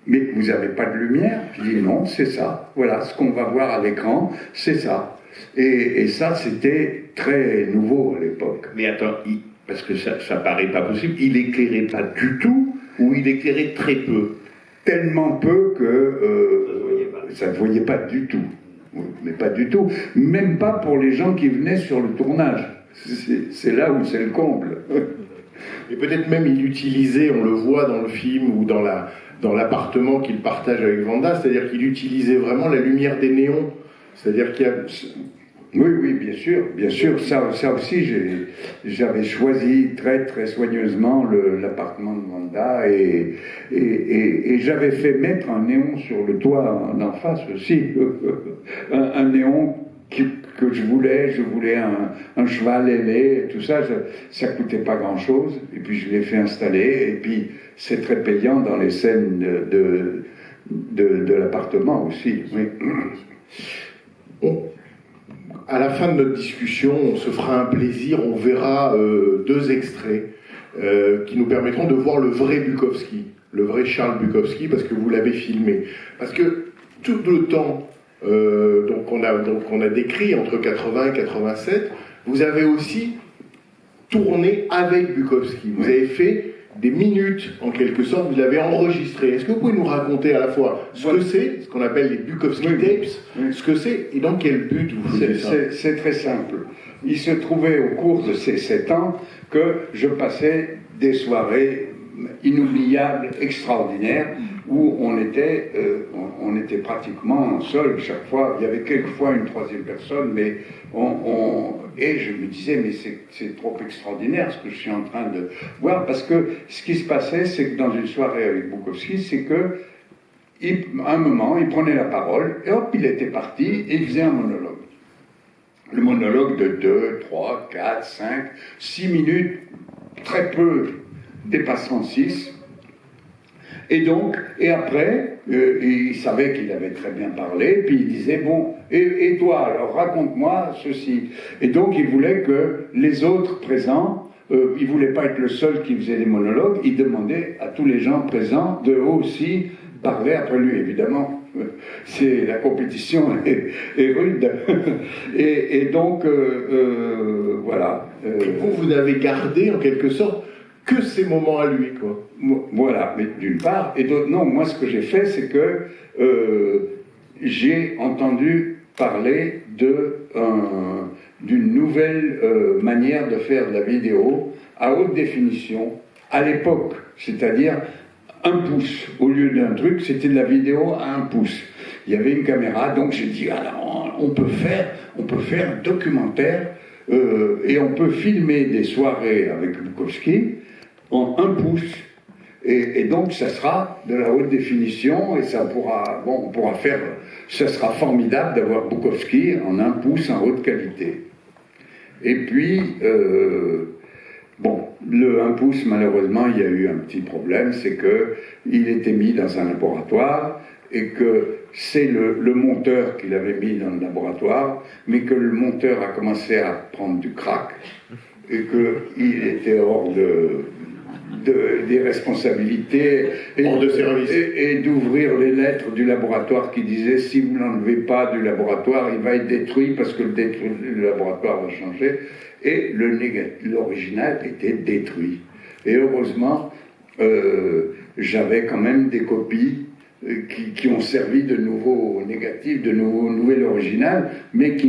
mais vous n'avez pas de lumière? Je dis non, c'est ça. Voilà, ce qu'on va voir à l'écran, c'est ça. Et ça, c'était très nouveau à l'époque. Mais attends, parce que ça paraît pas possible, il éclairait pas du tout ou il éclairait très peu? Tellement peu que ça ne voyait pas du tout. Mais pas du tout. Même pas pour les gens qui venaient sur le tournage. C'est là où c'est le comble. Et peut-être même il utilisait, on le voit dans le film ou dans l'appartement qu'il partage avec Vanda, c'est-à-dire qu'il utilisait vraiment la lumière des néons. C'est-à-dire qu'il y a... Oui, bien sûr. Ça aussi, j'avais choisi très, très soigneusement l'appartement de Vanda et j'avais fait mettre un néon sur le toit d'en face aussi. un néon que je voulais un cheval ailé, tout ça, ça coûtait pas grand-chose, et puis je l'ai fait installer, et puis c'est très payant dans les scènes de l'appartement aussi, oui. À la fin de notre discussion, on se fera un plaisir, on verra 2 extraits qui nous permettront de voir le vrai Bukowski, le vrai Charles Bukowski, parce que vous l'avez filmé. Parce que tout le temps on a décrit entre 80 et 87, vous avez aussi tourné avec Bukowski. Vous avez fait des minutes, en quelque sorte, vous l'avez enregistré. Est-ce que vous pouvez nous raconter à la fois ce que c'est, ce qu'on appelle les Bukowski tapes, ce que c'est, et dans quel but vous faisiez ça? C'est très simple. Il se trouvait au cours de ces 7 ans que je passais des soirées inoubliables, extraordinaires, où on était pratiquement seul chaque fois. Il y avait quelquefois une 3e personne, mais et je me disais, mais c'est trop extraordinaire ce que je suis en train de voir, parce que ce qui se passait, c'est que dans une soirée avec Bukowski, c'est que à un moment, il prenait la parole, et hop, il était parti, et il faisait un monologue. Le monologue de 2, 3, 4, 5, 6 minutes, très peu dépassant 6. Et après, il savait qu'il avait très bien parlé, puis il disait, bon, et toi, alors raconte-moi ceci. Et donc il voulait que les autres présents, il voulait pas être le seul qui faisait des monologues, il demandait à tous les gens présents de aussi parler après lui, évidemment. C'est la compétition est rude. et donc, voilà. Et vous n'avez gardé, en quelque sorte, que ces moments à lui, quoi. Voilà, mais d'une part, et d'autre, non, moi ce que j'ai fait, c'est que j'ai entendu parler d'une nouvelle manière de faire de la vidéo à haute définition, à l'époque, c'est-à-dire 1 pouce, au lieu d'un truc, c'était de la vidéo à 1 pouce. Il y avait une caméra, donc j'ai dit, alors, on peut faire un documentaire, et on peut filmer des soirées avec Bukowski en 1 pouce. Et donc, ça sera de la haute définition, et ça sera formidable d'avoir Bukowski en 1 pouce en haute qualité. Et puis, le 1 pouce, malheureusement, il y a eu un petit problème, c'est qu'il était mis dans un laboratoire, et que c'est le monteur qui l'avait mis dans le laboratoire, mais que le monteur a commencé à prendre du crack, et qu'il était hors des responsabilités et d'ouvrir les lettres du laboratoire qui disaient si vous n'enlevez pas du laboratoire, il va être détruit parce que le laboratoire va changer. Et l'original était détruit. Et heureusement, j'avais quand même des copies qui ont servi de nouveaux négatifs, de nouvel original, mais qui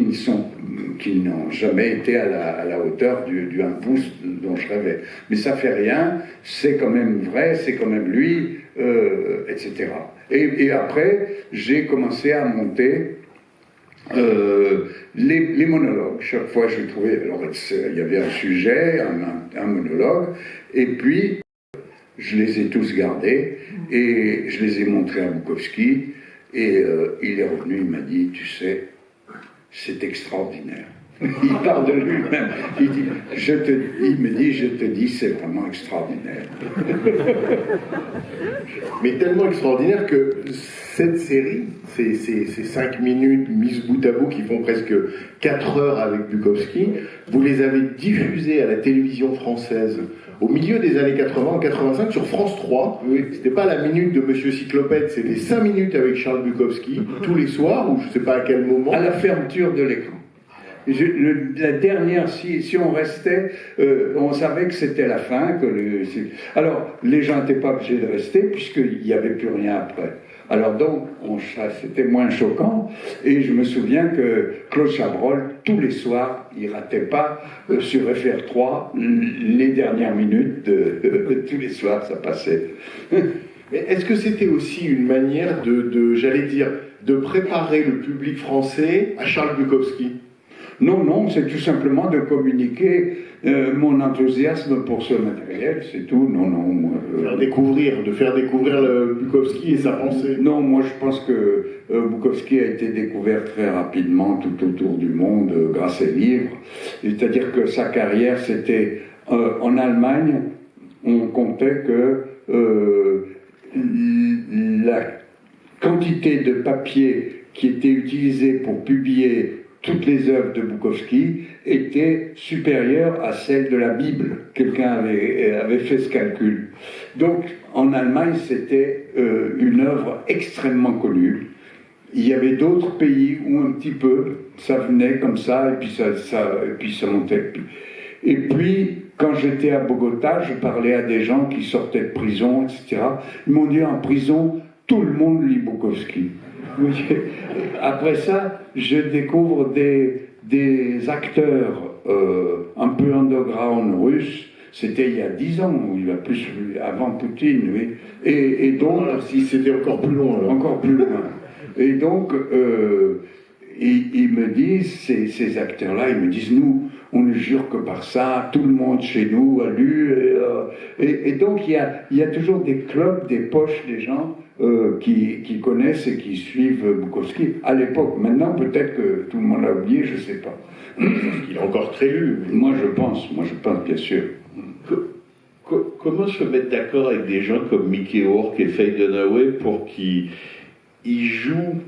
n'ont jamais été à la hauteur du 1 pouce dont je rêvais. Mais ça fait rien, c'est quand même vrai, c'est quand même lui, etc. Et après, j'ai commencé à monter les monologues. Chaque fois, je trouvais, alors il y avait un sujet, un monologue, et puis je les ai tous gardés et je les ai montrés à Bukowski et il est revenu, il m'a dit, tu sais, c'est extraordinaire. Il parle de lui-même. Il me dit, je te dis, c'est vraiment extraordinaire. Mais tellement extraordinaire que cette série, ces 5 minutes mises bout à bout qui font presque 4 heures avec Bukowski, vous les avez diffusées à la télévision française au milieu des années 80, en 85, sur France 3. Oui. C'était pas la minute de Monsieur Cyclopède, c'était 5 minutes avec Charles Bukowski, tous les soirs, ou je sais pas à quel moment. À la fermeture de l'écran. La dernière, si on restait, on savait que c'était la fin. Alors, les gens n'étaient pas obligés de rester, puisqu'il n'y avait plus rien après. Alors donc, c'était moins choquant, et je me souviens que Claude Chabrol, tous les soirs, il ratait pas sur FR3 les dernières minutes, tous les soirs, ça passait. Mais est-ce que c'était aussi une manière j'allais dire, de préparer le public français à Charles Bukowski ? Non, c'est tout simplement de communiquer mon enthousiasme pour ce matériel, c'est tout. De faire découvrir le Bukowski et sa pensée. Non, moi je pense que Bukowski a été découvert très rapidement tout autour du monde grâce à livres. C'est-à-dire que sa carrière, c'était en Allemagne, on comptait que la quantité de papier qui était utilisée pour publier toutes les œuvres de Bukowski étaient supérieures à celles de la Bible. Quelqu'un avait fait ce calcul. Donc, en Allemagne, c'était une œuvre extrêmement connue. Il y avait d'autres pays où un petit peu, ça venait comme ça, et puis ça montait. Et puis, quand j'étais à Bogota, je parlais à des gens qui sortaient de prison, etc. Ils m'ont dit, en prison, tout le monde lit Bukowski. Après ça, je découvre des acteurs un peu underground russes. C'était il y a 10 ans, il y a plus avant Poutine, oui. Et donc, si c'était encore plus loin. Alors. Encore plus loin. Et donc, ils me disent, ces acteurs-là, ils me disent, nous, on ne jure que par ça, tout le monde chez nous a lu. Et donc, il y a toujours des clubs, des poches, des gens qui connaissent et qui suivent Bukowski. À l'époque, maintenant, peut-être que tout le monde l'a oublié, je ne sais pas. Il est encore très lu. Moi, je pense, bien sûr. Comment se mettre d'accord avec des gens comme Mickey Rourke et Faye Dunaway pour qu'ils jouent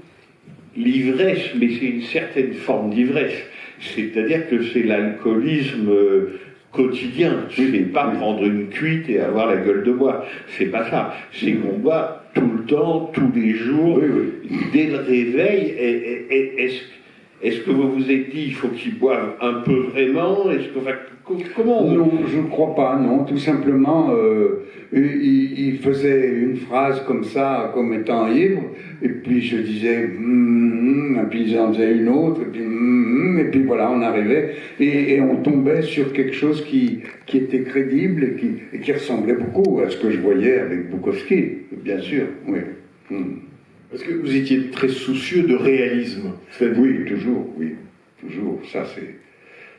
l'ivresse, mais c'est une certaine forme d'ivresse. C'est-à-dire que c'est l'alcoolisme quotidien. C'est pas prendre une cuite et avoir la gueule de bois. C'est pas ça. C'est qu'on boit tout le temps, tous les jours, dès le réveil. Est-ce que vous vous êtes dit il faut qu'ils boivent un peu vraiment? Comment Non, je ne crois pas, non. Tout simplement, il faisait une phrase comme ça, comme étant ivre, et puis je disais et puis ils en faisaient une autre, et puis voilà, on arrivait, et on tombait sur quelque chose qui était crédible et qui ressemblait beaucoup à ce que je voyais avec Bukowski, bien sûr, oui. Parce que vous étiez très soucieux de réalisme. Oui, toujours. Ça,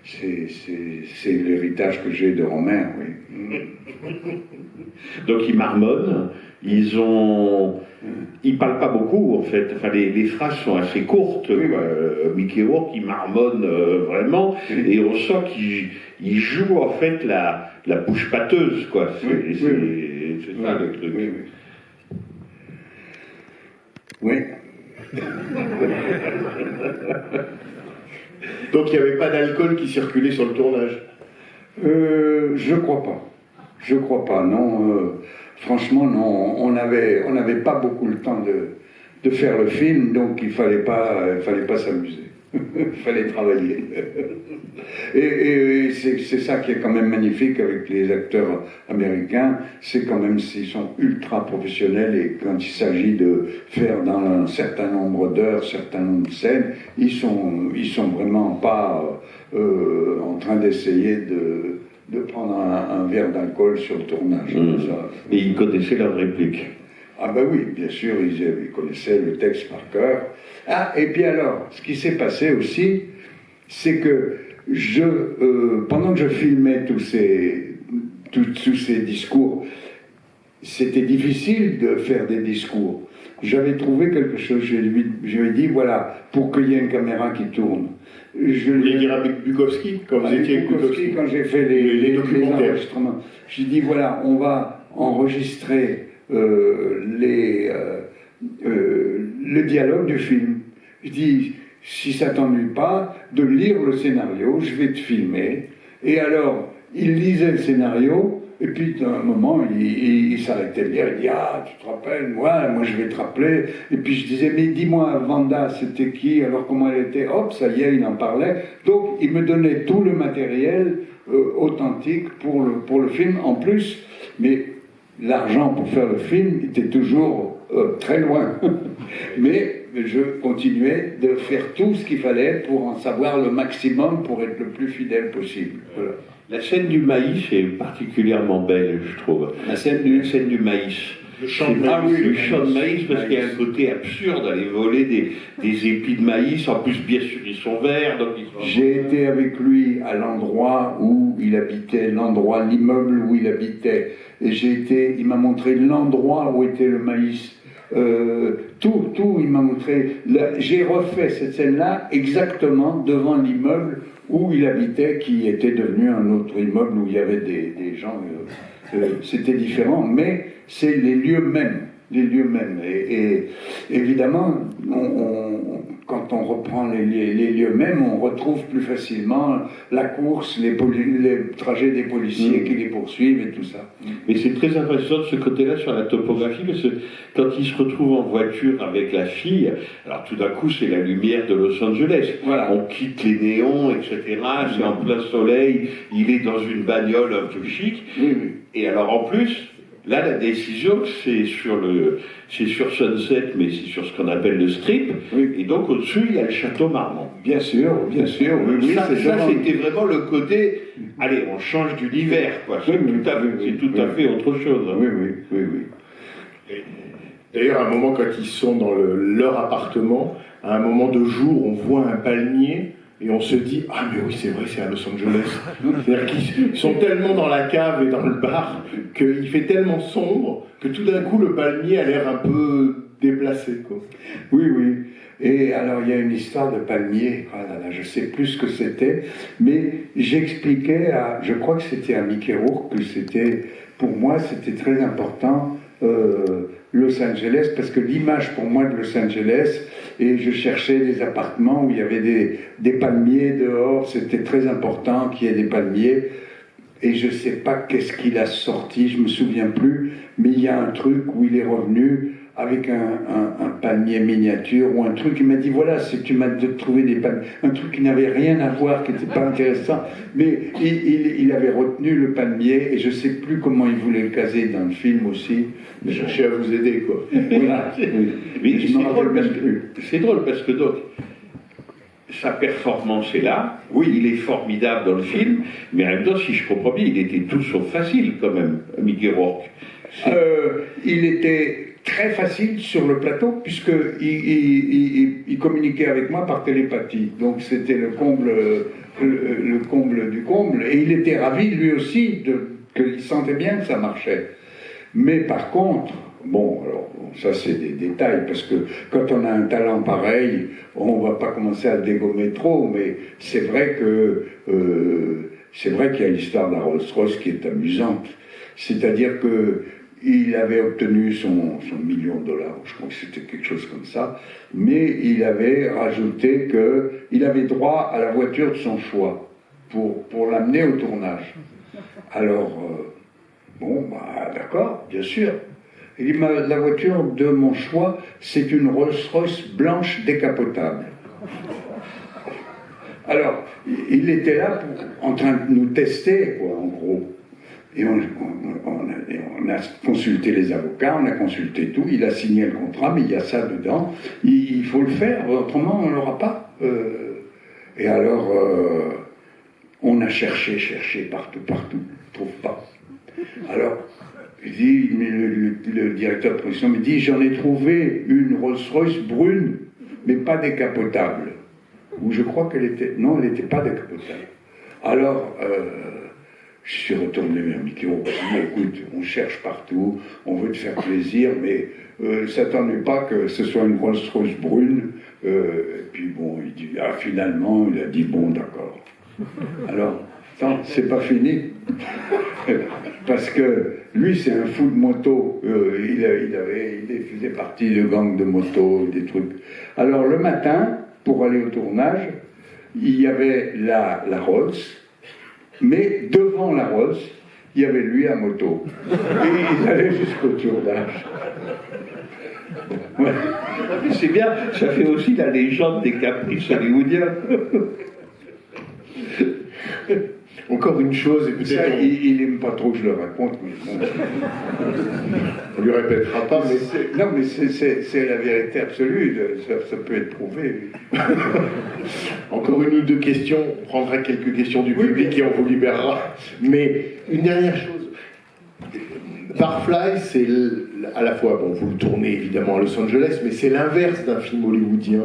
c'est l'héritage que j'ai de Romer, oui. Donc ils marmonnent, ils parlent pas beaucoup en fait. Enfin, les phrases sont assez courtes. Oui. Mickey Rourke, il marmonne vraiment, et on sent qu'il joue en fait la bouche pâteuse, quoi. C'est ça le truc. Oui. Donc il n'y avait pas d'alcool qui circulait sur le tournage? Je crois pas. Je crois pas, non. Franchement, non. On n'avait pas beaucoup le temps de faire le film, donc il fallait pas s'amuser. Il fallait travailler. Et c'est ça qui est quand même magnifique avec les acteurs américains, c'est quand même s'ils sont ultra professionnels et quand il s'agit de faire dans un certain nombre d'heures, un certain nombre de scènes, ils sont vraiment pas en train d'essayer de prendre un verre d'alcool sur le tournage. Ça. Et ils connaissaient leurs répliques. Ah ben oui, bien sûr, ils connaissaient le texte par cœur. Ah, et puis alors, ce qui s'est passé aussi, c'est que pendant que je filmais tous ces discours, c'était difficile de faire des discours. J'avais trouvé quelque chose, je lui ai dit, voilà, pour qu'il y ait une caméra qui tourne. Vous voulez dire avec Bukowski, quand vous étiez avec Bukowski, quand j'ai fait les enregistrements. J'ai dit, voilà, on va enregistrer le dialogue du film. Je dis, si ça t'ennuie pas, de lire le scénario, je vais te filmer. Et alors, il lisait le scénario, et puis à un moment, il s'arrêtait de lire, il dit, ah, tu te rappelles, moi je vais te rappeler. Et puis je disais, mais dis-moi, Vanda, c'était qui, alors comment elle était, hop, ça y est, il en parlait. Donc, il me donnait tout le matériel authentique pour le film, en plus, mais l'argent pour faire le film était toujours très loin. Mais je continuais de faire tout ce qu'il fallait pour en savoir le maximum, pour être le plus fidèle possible. Voilà. La scène du maïs est particulièrement belle, je trouve. La scène du maïs. Le champ de maïs. Le champ de maïs, parce qu'il y a un côté absurde à aller voler des épis de maïs. En plus, bien sûr, ils sont verts. Donc j'ai été avec lui à l'endroit où il habitait, l'immeuble où il habitait. Et il m'a montré l'endroit où était le maïs. Tout, il m'a montré. J'ai refait cette scène-là exactement devant l'immeuble où il habitait, qui était devenu un autre immeuble où il y avait des gens. C'était différent, mais c'est les lieux mêmes. Et évidemment, quand on reprend les lieux mêmes, on retrouve plus facilement la course, les trajets des policiers qui les poursuivent et tout ça. Mais c'est très impressionnant de ce côté-là sur la topographie, parce que quand il se retrouve en voiture avec la fille, alors tout d'un coup c'est la lumière de Los Angeles. Voilà. On quitte les néons, etc. C'est en plein soleil, il est dans une bagnole un peu chic. Oui. Et alors en plus, là, la décision, c'est sur Sunset, mais c'est sur ce qu'on appelle le Strip. Oui. Et donc, au-dessus, il y a le Château Marmont. Bien sûr. Oui, ça c'était vraiment le côté, allez, on change d'univers, quoi. C'est tout à fait autre chose. Oui. D'ailleurs, à un moment, quand ils sont dans leur appartement, à un moment de jour, on voit un palmier. Et on se dit, ah mais oui c'est vrai, c'est à Los Angeles. C'est-à-dire qu'ils sont tellement dans la cave et dans le bar qu'il fait tellement sombre que tout d'un coup le palmier a l'air un peu déplacé, quoi. Oui. Et alors il y a une histoire de palmier, je sais plus ce que c'était, mais j'expliquais je crois que c'était à Mickey Rourke, que pour moi c'était très important Los Angeles, parce que l'image pour moi de Los Angeles, et je cherchais des appartements où il y avait des palmiers dehors, c'était très important qu'il y ait des palmiers, et je ne sais pas qu'est-ce qu'il a sorti, je ne me souviens plus, mais il y a un truc où il est revenu avec un palmier miniature ou un truc, il m'a dit voilà, tu m'as trouvé des palmiers, un truc qui n'avait rien à voir, qui n'était pas intéressant, mais il avait retenu le palmier, et je ne sais plus comment il voulait le caser dans le film aussi. Mais chercher à vous aider, quoi. Voilà. Mais c'est drôle parce que donc, sa performance est là, oui, il est formidable dans le film, mais en même temps, si je comprends bien, il était tout sauf facile quand même, Mickey Rourke. Il était très facile sur le plateau, puisqu'il il communiquait avec moi par télépathie. Donc c'était le comble du comble. Et il était ravi, lui aussi, qu'il sentait bien que ça marchait. Mais par contre, alors ça c'est des détails, parce que quand on a un talent pareil, on ne va pas commencer à le dégommer trop, mais c'est vrai qu'il y a l'histoire d'un Rolls-Royce qui est amusante. C'est-à-dire que il avait obtenu son $1 million, je crois que c'était quelque chose comme ça, mais il avait rajouté qu'il avait droit à la voiture de son choix pour l'amener au tournage. Alors, Bon, bah, d'accord, bien sûr. Il dit, la voiture de mon choix, c'est une Rolls-Royce blanche décapotable. Alors, il était là en train de nous tester, quoi, en gros. Et on a consulté les avocats, on a consulté tout, il a signé le contrat, mais il y a ça dedans. Il faut le faire, autrement on ne l'aura pas. Et alors, on a cherché partout, on ne trouve pas. Alors, le directeur de production me dit, j'en ai trouvé une Rolls-Royce brune, mais pas décapotable. Ou je crois qu'elle était... Non, elle n'était pas décapotable. Alors, je suis retourné vers Mickey, écoute, on cherche partout, on veut te faire plaisir, mais s'attendait pas que ce soit une Rolls-Royce brune. Et puis bon, il dit, finalement, il a dit, bon, d'accord. Alors, attends, c'est pas fini. Parce que lui, c'est un fou de moto. Il faisait partie de gang de moto, des trucs. Alors, le matin, pour aller au tournage, il y avait la Rolls, mais devant la Rolls, il y avait lui à moto. Et ils allaient jusqu'au tournage. Ouais. C'est bien, ça fait aussi la légende des caprices hollywoodiens. Encore une chose, et peut-être il n'aime pas trop que je le raconte, mais bon. On lui répétera pas, mais non, mais c'est la vérité absolue, ça peut être prouvé. Encore une ou deux questions, on prendra quelques questions du public et on vous libérera. Mais une dernière chose, Barfly, c'est à la fois, bon, vous le tournez évidemment à Los Angeles, mais c'est l'inverse d'un film hollywoodien.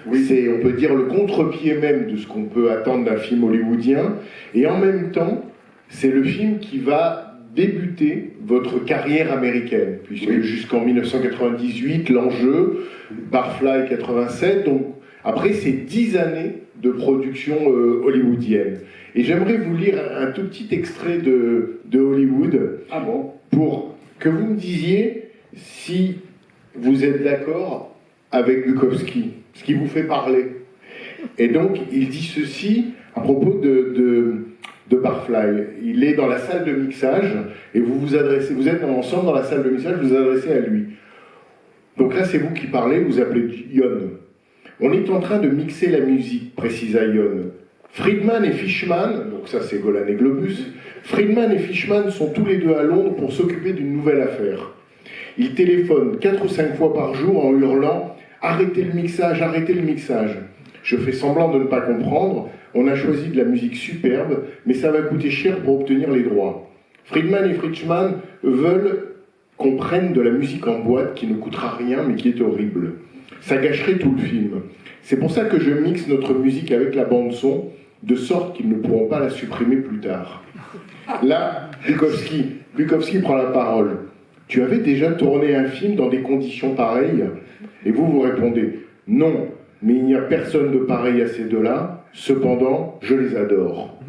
Oui, c'est, on peut dire, le contre-pied même de ce qu'on peut attendre d'un film hollywoodien. Et en même temps, c'est le film qui va débuter votre carrière américaine. Puisque jusqu'en 1998, l'enjeu, Barfly 87, donc après ces 10 années de production hollywoodienne. Et j'aimerais vous lire un tout petit extrait de Hollywood. Ah bon? Pour que vous me disiez si vous êtes d'accord avec Bukowski, ce qui vous fait parler. Et donc, il dit ceci à propos de Barfly. Il est dans la salle de mixage, et vous êtes ensemble dans la salle de mixage, vous vous adressez à lui. Donc là, c'est vous qui parlez, vous appelez Yon. On est en train de mixer la musique, précisa Yon. Friedman et Fishman, donc ça c'est Golan et Globus, Friedman et Fishman sont tous les deux à Londres pour s'occuper d'une nouvelle affaire. Ils téléphonent 4 ou 5 fois par jour en hurlant « Arrêtez le mixage, arrêtez le mixage !» Je fais semblant de ne pas comprendre, on a choisi de la musique superbe, mais ça va coûter cher pour obtenir les droits. Friedman et Fishman veulent qu'on prenne de la musique en boîte qui ne coûtera rien mais qui est horrible. Ça gâcherait tout le film. C'est pour ça que je mixe notre musique avec la bande-son, de sorte qu'ils ne pourront pas la supprimer plus tard. Là, Bukowski prend la parole. Tu avais déjà tourné un film dans des conditions pareilles? Et vous répondez, non, mais il n'y a personne de pareil à ces deux-là, cependant, je les adore.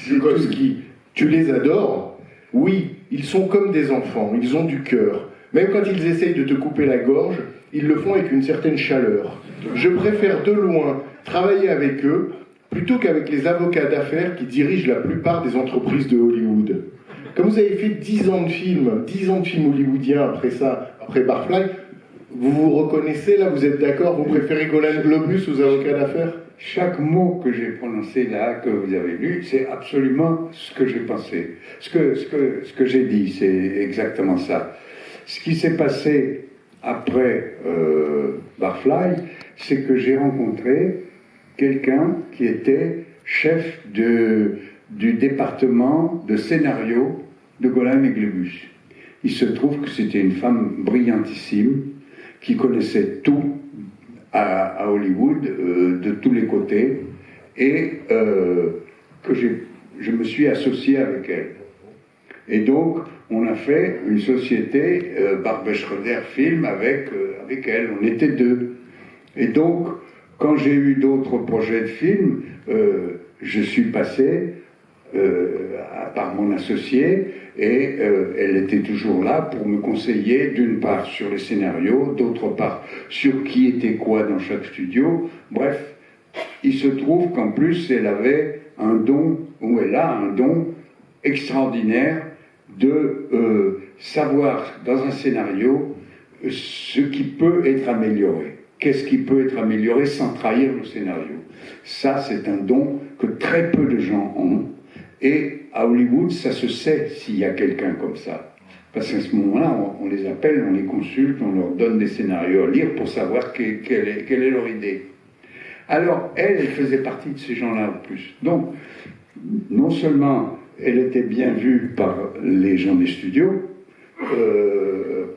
Bukowski, tu les adores? Oui, ils sont comme des enfants, ils ont du cœur. Même quand ils essayent de te couper la gorge, ils le font avec une certaine chaleur. Je préfère de loin travailler avec eux plutôt qu'avec les avocats d'affaires qui dirigent la plupart des entreprises de Hollywood. Comme vous avez fait 10 ans de films hollywoodiens après ça, après Barfly, vous vous reconnaissez là, vous êtes d'accord, vous préférez Golan Globus aux avocats d'affaires? Chaque mot que j'ai prononcé là, que vous avez lu, c'est absolument ce que j'ai pensé. Ce que j'ai dit, c'est exactement ça. Ce qui s'est passé après Barfly, c'est que j'ai rencontré quelqu'un qui était chef du département de scénario de Golan et Globus. Il se trouve que c'était une femme brillantissime qui connaissait tout à Hollywood, de tous les côtés, et que je me suis associé avec elle. Et donc, on a fait une société, Barbet Schroeder Film, avec elle. On était deux. Et donc, quand j'ai eu d'autres projets de films, je suis passé par mon associé, et elle était toujours là pour me conseiller, d'une part sur les scénarios, d'autre part sur qui était quoi dans chaque studio. Bref, il se trouve qu'en plus elle avait un don, ou elle a un don extraordinaire de savoir dans un scénario ce qui peut être amélioré. Qu'est-ce qui peut être amélioré sans trahir le scénario? Ça, c'est un don que très peu de gens ont. Et à Hollywood, ça se sait s'il y a quelqu'un comme ça. Parce qu'à ce moment-là, on les appelle, on les consulte, on leur donne des scénarios à lire pour savoir quelle est leur idée. Alors, elle faisait partie de ces gens-là en plus. Donc, non seulement elle était bien vue par les gens des studios,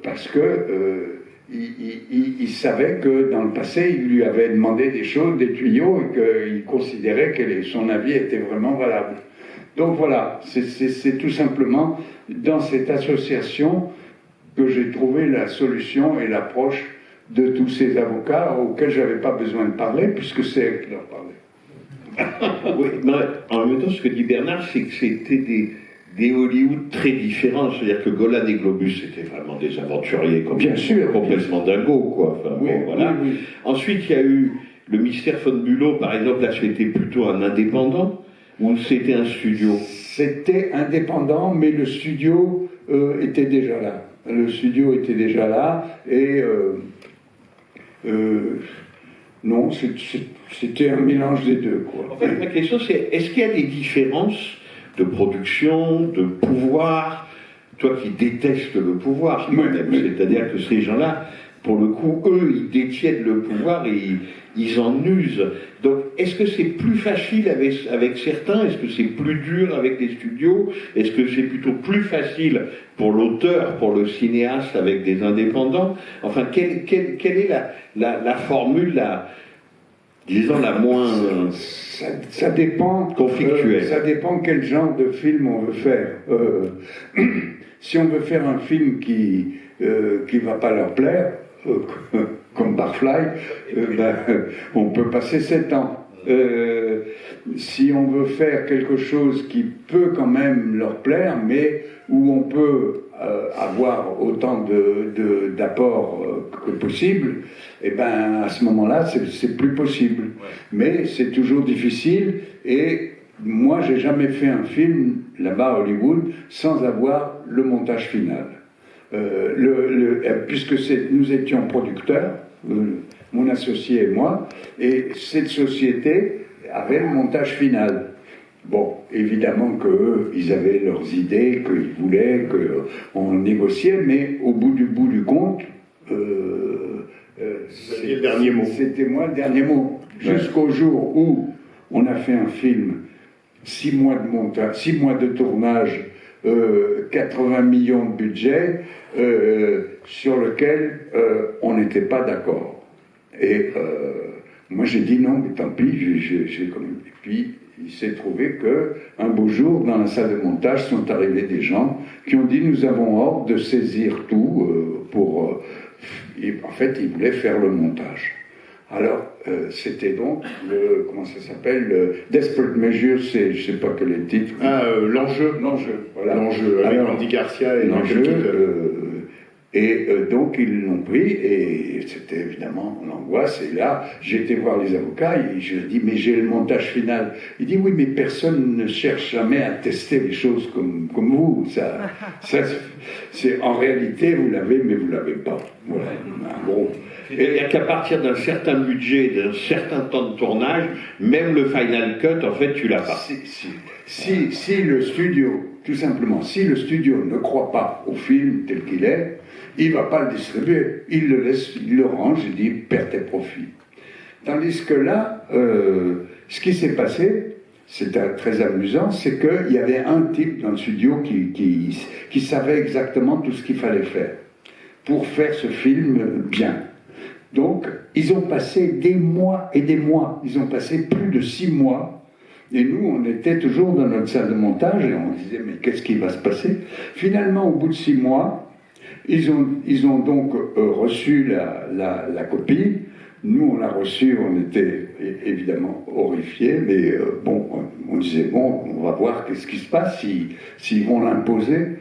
parce que il savait que dans le passé, il lui avait demandé des choses, des tuyaux, et qu'il considérait que son avis était vraiment valable. Donc voilà, c'est tout simplement dans cette association que j'ai trouvé la solution et l'approche de tous ces avocats auxquels je n'avais pas besoin de parler, puisque c'est eux qui leur parlaient. Oui, mais en même temps, ce que dit Bernard, c'est que c'était des Hollywood très différents. C'est-à-dire que Golan et Globus, c'était vraiment des aventuriers bien sûr, complètement dingos, quoi. Enfin, oui, bon, voilà. Oui. Ensuite, il y a eu le Mystère von Bülow, par exemple. Là, c'était plutôt un indépendant ou c'était un studio? C'était indépendant, mais le studio était déjà là. Le studio était déjà là, et non, c'était un mélange des deux, quoi. En fait, ma question, c'est est-ce qu'il y a des différences de production, de pouvoir? Toi qui détestes le pouvoir, c'est-à-dire que ces gens-là, pour le coup, eux, ils détiennent le pouvoir et ils en usent. Donc, est-ce que c'est plus facile avec certains? Est-ce que c'est plus dur avec des studios? Est-ce que c'est plutôt plus facile pour l'auteur, pour le cinéaste, avec des indépendants? Enfin, quelle est la formule, disons, la moins ça dépend conflictuelle? Ça dépend quel genre de film on veut faire. Si on veut faire un film qui va pas leur plaire, comme Barfly, on peut passer 7 ans. Si on veut faire quelque chose qui peut quand même leur plaire, mais où on peut avoir autant d'apports que possible, et ben à ce moment-là, c'est plus possible. Ouais. Mais c'est toujours difficile, et moi, j'ai jamais fait un film là-bas à Hollywood sans avoir le montage final. Puisque nous étions producteurs, mon associé et moi, et cette société avait le montage final. Bon, évidemment qu'eux, ils avaient leurs idées, qu'ils voulaient, qu'on négociait, mais au bout du compte, c'était le dernier mot. C'était moi le dernier mot. Ouais. Jusqu'au jour où on a fait un film, 6 mois de montage, 6 mois de tournage, 80 millions de budget, sur lequel on n'était pas d'accord. Et moi j'ai dit non, mais tant pis, j'ai quand même. Et puis il s'est trouvé qu'un beau jour, dans la salle de montage, sont arrivés des gens qui ont dit nous avons ordre de saisir tout pour. En fait, ils voulaient faire le montage. Alors, c'était donc comment ça s'appelle, Desperate Measures, je ne sais pas quel est le titre. L'enjeu. Voilà. L'enjeu, avec Andy Garcia et l'enjeu. Donc, ils l'ont pris, et c'était évidemment l'angoisse. Et là, j'ai été voir les avocats, et je leur ai dit, mais j'ai le montage final. Il dit, oui, mais personne ne cherche jamais à tester les choses comme vous. En réalité, vous l'avez, mais vous ne l'avez pas. Voilà. Bon. C'est-à-dire qu'à partir d'un certain budget, d'un certain temps de tournage, même le final cut, en fait, tu l'as pas. Si le studio, tout simplement, si le studio ne croit pas au film tel qu'il est, il ne va pas le distribuer. Il le laisse, il le range, il dit perds tes profits. Tandis que là, ce qui s'est passé, c'était très amusant, c'est qu'il y avait un type dans le studio qui savait exactement tout ce qu'il fallait faire pour faire ce film bien. Donc, ils ont passé des mois et des mois. Ils ont passé plus de 6 mois. Et nous, on était toujours dans notre salle de montage et on disait, mais qu'est-ce qui va se passer? Finalement, au bout de 6 mois, ils ont donc reçu la copie. Nous, on l'a reçue, on était évidemment horrifiés, mais on disait, bon, on va voir qu'est-ce qui se passe s'ils vont l'imposer.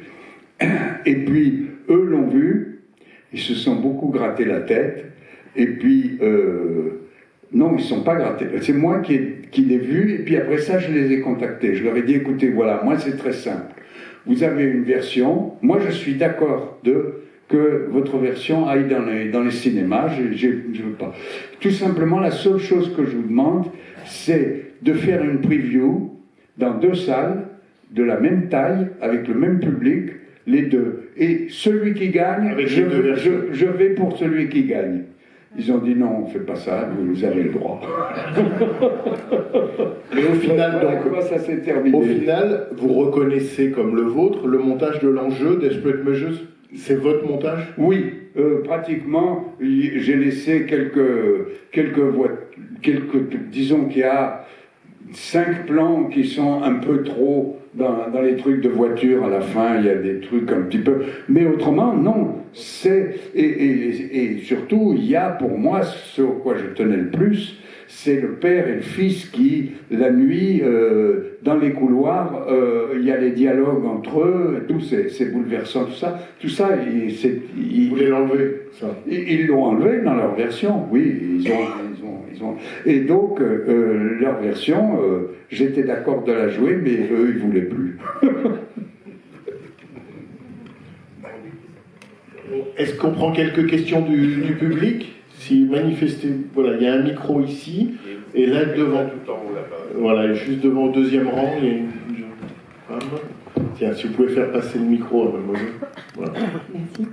Et puis, eux l'ont vu, ils se sont beaucoup gratté la tête. Et puis, Non, ils ne sont pas grattés. C'est moi qui l'ai vu, et puis après ça, je les ai contactés. Je leur ai dit, écoutez, voilà, moi c'est très simple. Vous avez une version, moi je suis d'accord que votre version aille dans les cinémas, je veux pas. Tout simplement, la seule chose que je vous demande, c'est de faire une preview dans 2 salles, de la même taille, avec le même public, les deux. Et celui qui gagne, je vais pour celui qui gagne. Ils ont dit non, on ne fait pas ça, vous avez le droit. Mais au final, voilà comment ça s'est terminé. Au final, vous reconnaissez comme le vôtre le montage de l'enjeu Desperate Measures? C'est votre montage? Oui, pratiquement. J'ai laissé disons qu'il y a 5 plans qui sont un peu trop dans les trucs de voiture. À la fin, il y a des trucs un petit peu. Mais autrement, non. Et surtout, il y a pour moi, ce à quoi je tenais le plus, c'est le père et le fils qui, la nuit, dans les couloirs, il y a les dialogues entre eux, tout, c'est bouleversant, tout ça, vous voulez l'enlever, ça? Ils l'ont enlevé dans leur version, oui, ils ont. Et donc, leur version, j'étais d'accord de la jouer, mais eux, ils voulaient plus. Est-ce qu'on prend quelques questions du public? Si manifestez, voilà, il y a un micro ici, et là devant, voilà, juste devant au 2e rang, il y a une jeune femme. Tiens, si vous pouvez faire passer le micro à mademoiselle. Voilà. Merci.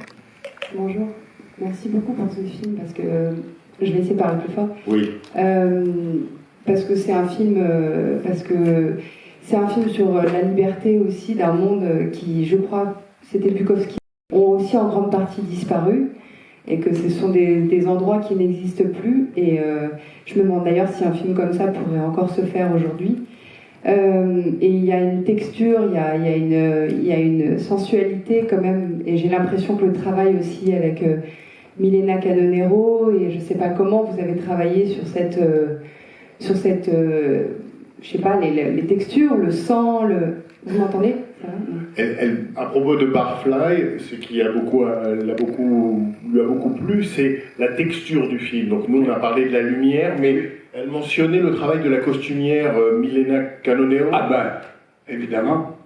Bonjour. Merci beaucoup pour ce film, parce que je vais essayer de parler plus fort. Oui. Parce que c'est un film, sur la liberté aussi d'un monde qui, je crois, c'était Bukowski, ont aussi en grande partie disparu. Et que ce sont des endroits qui n'existent plus. Et je me demande d'ailleurs si un film comme ça pourrait encore se faire aujourd'hui. Et il y a une texture, il y a une sensualité quand même. Et j'ai l'impression que le travail aussi avec Milena Canonero, et je ne sais pas comment vous avez travaillé sur cette je sais pas, les textures, le sang, vous m'entendez? À propos de Barfly, ce qui lui a beaucoup plu, c'est la texture du film. Donc nous, on a parlé de la lumière, mais elle mentionnait le travail de la costumière Milena Canonero. Ah ben, évidemment,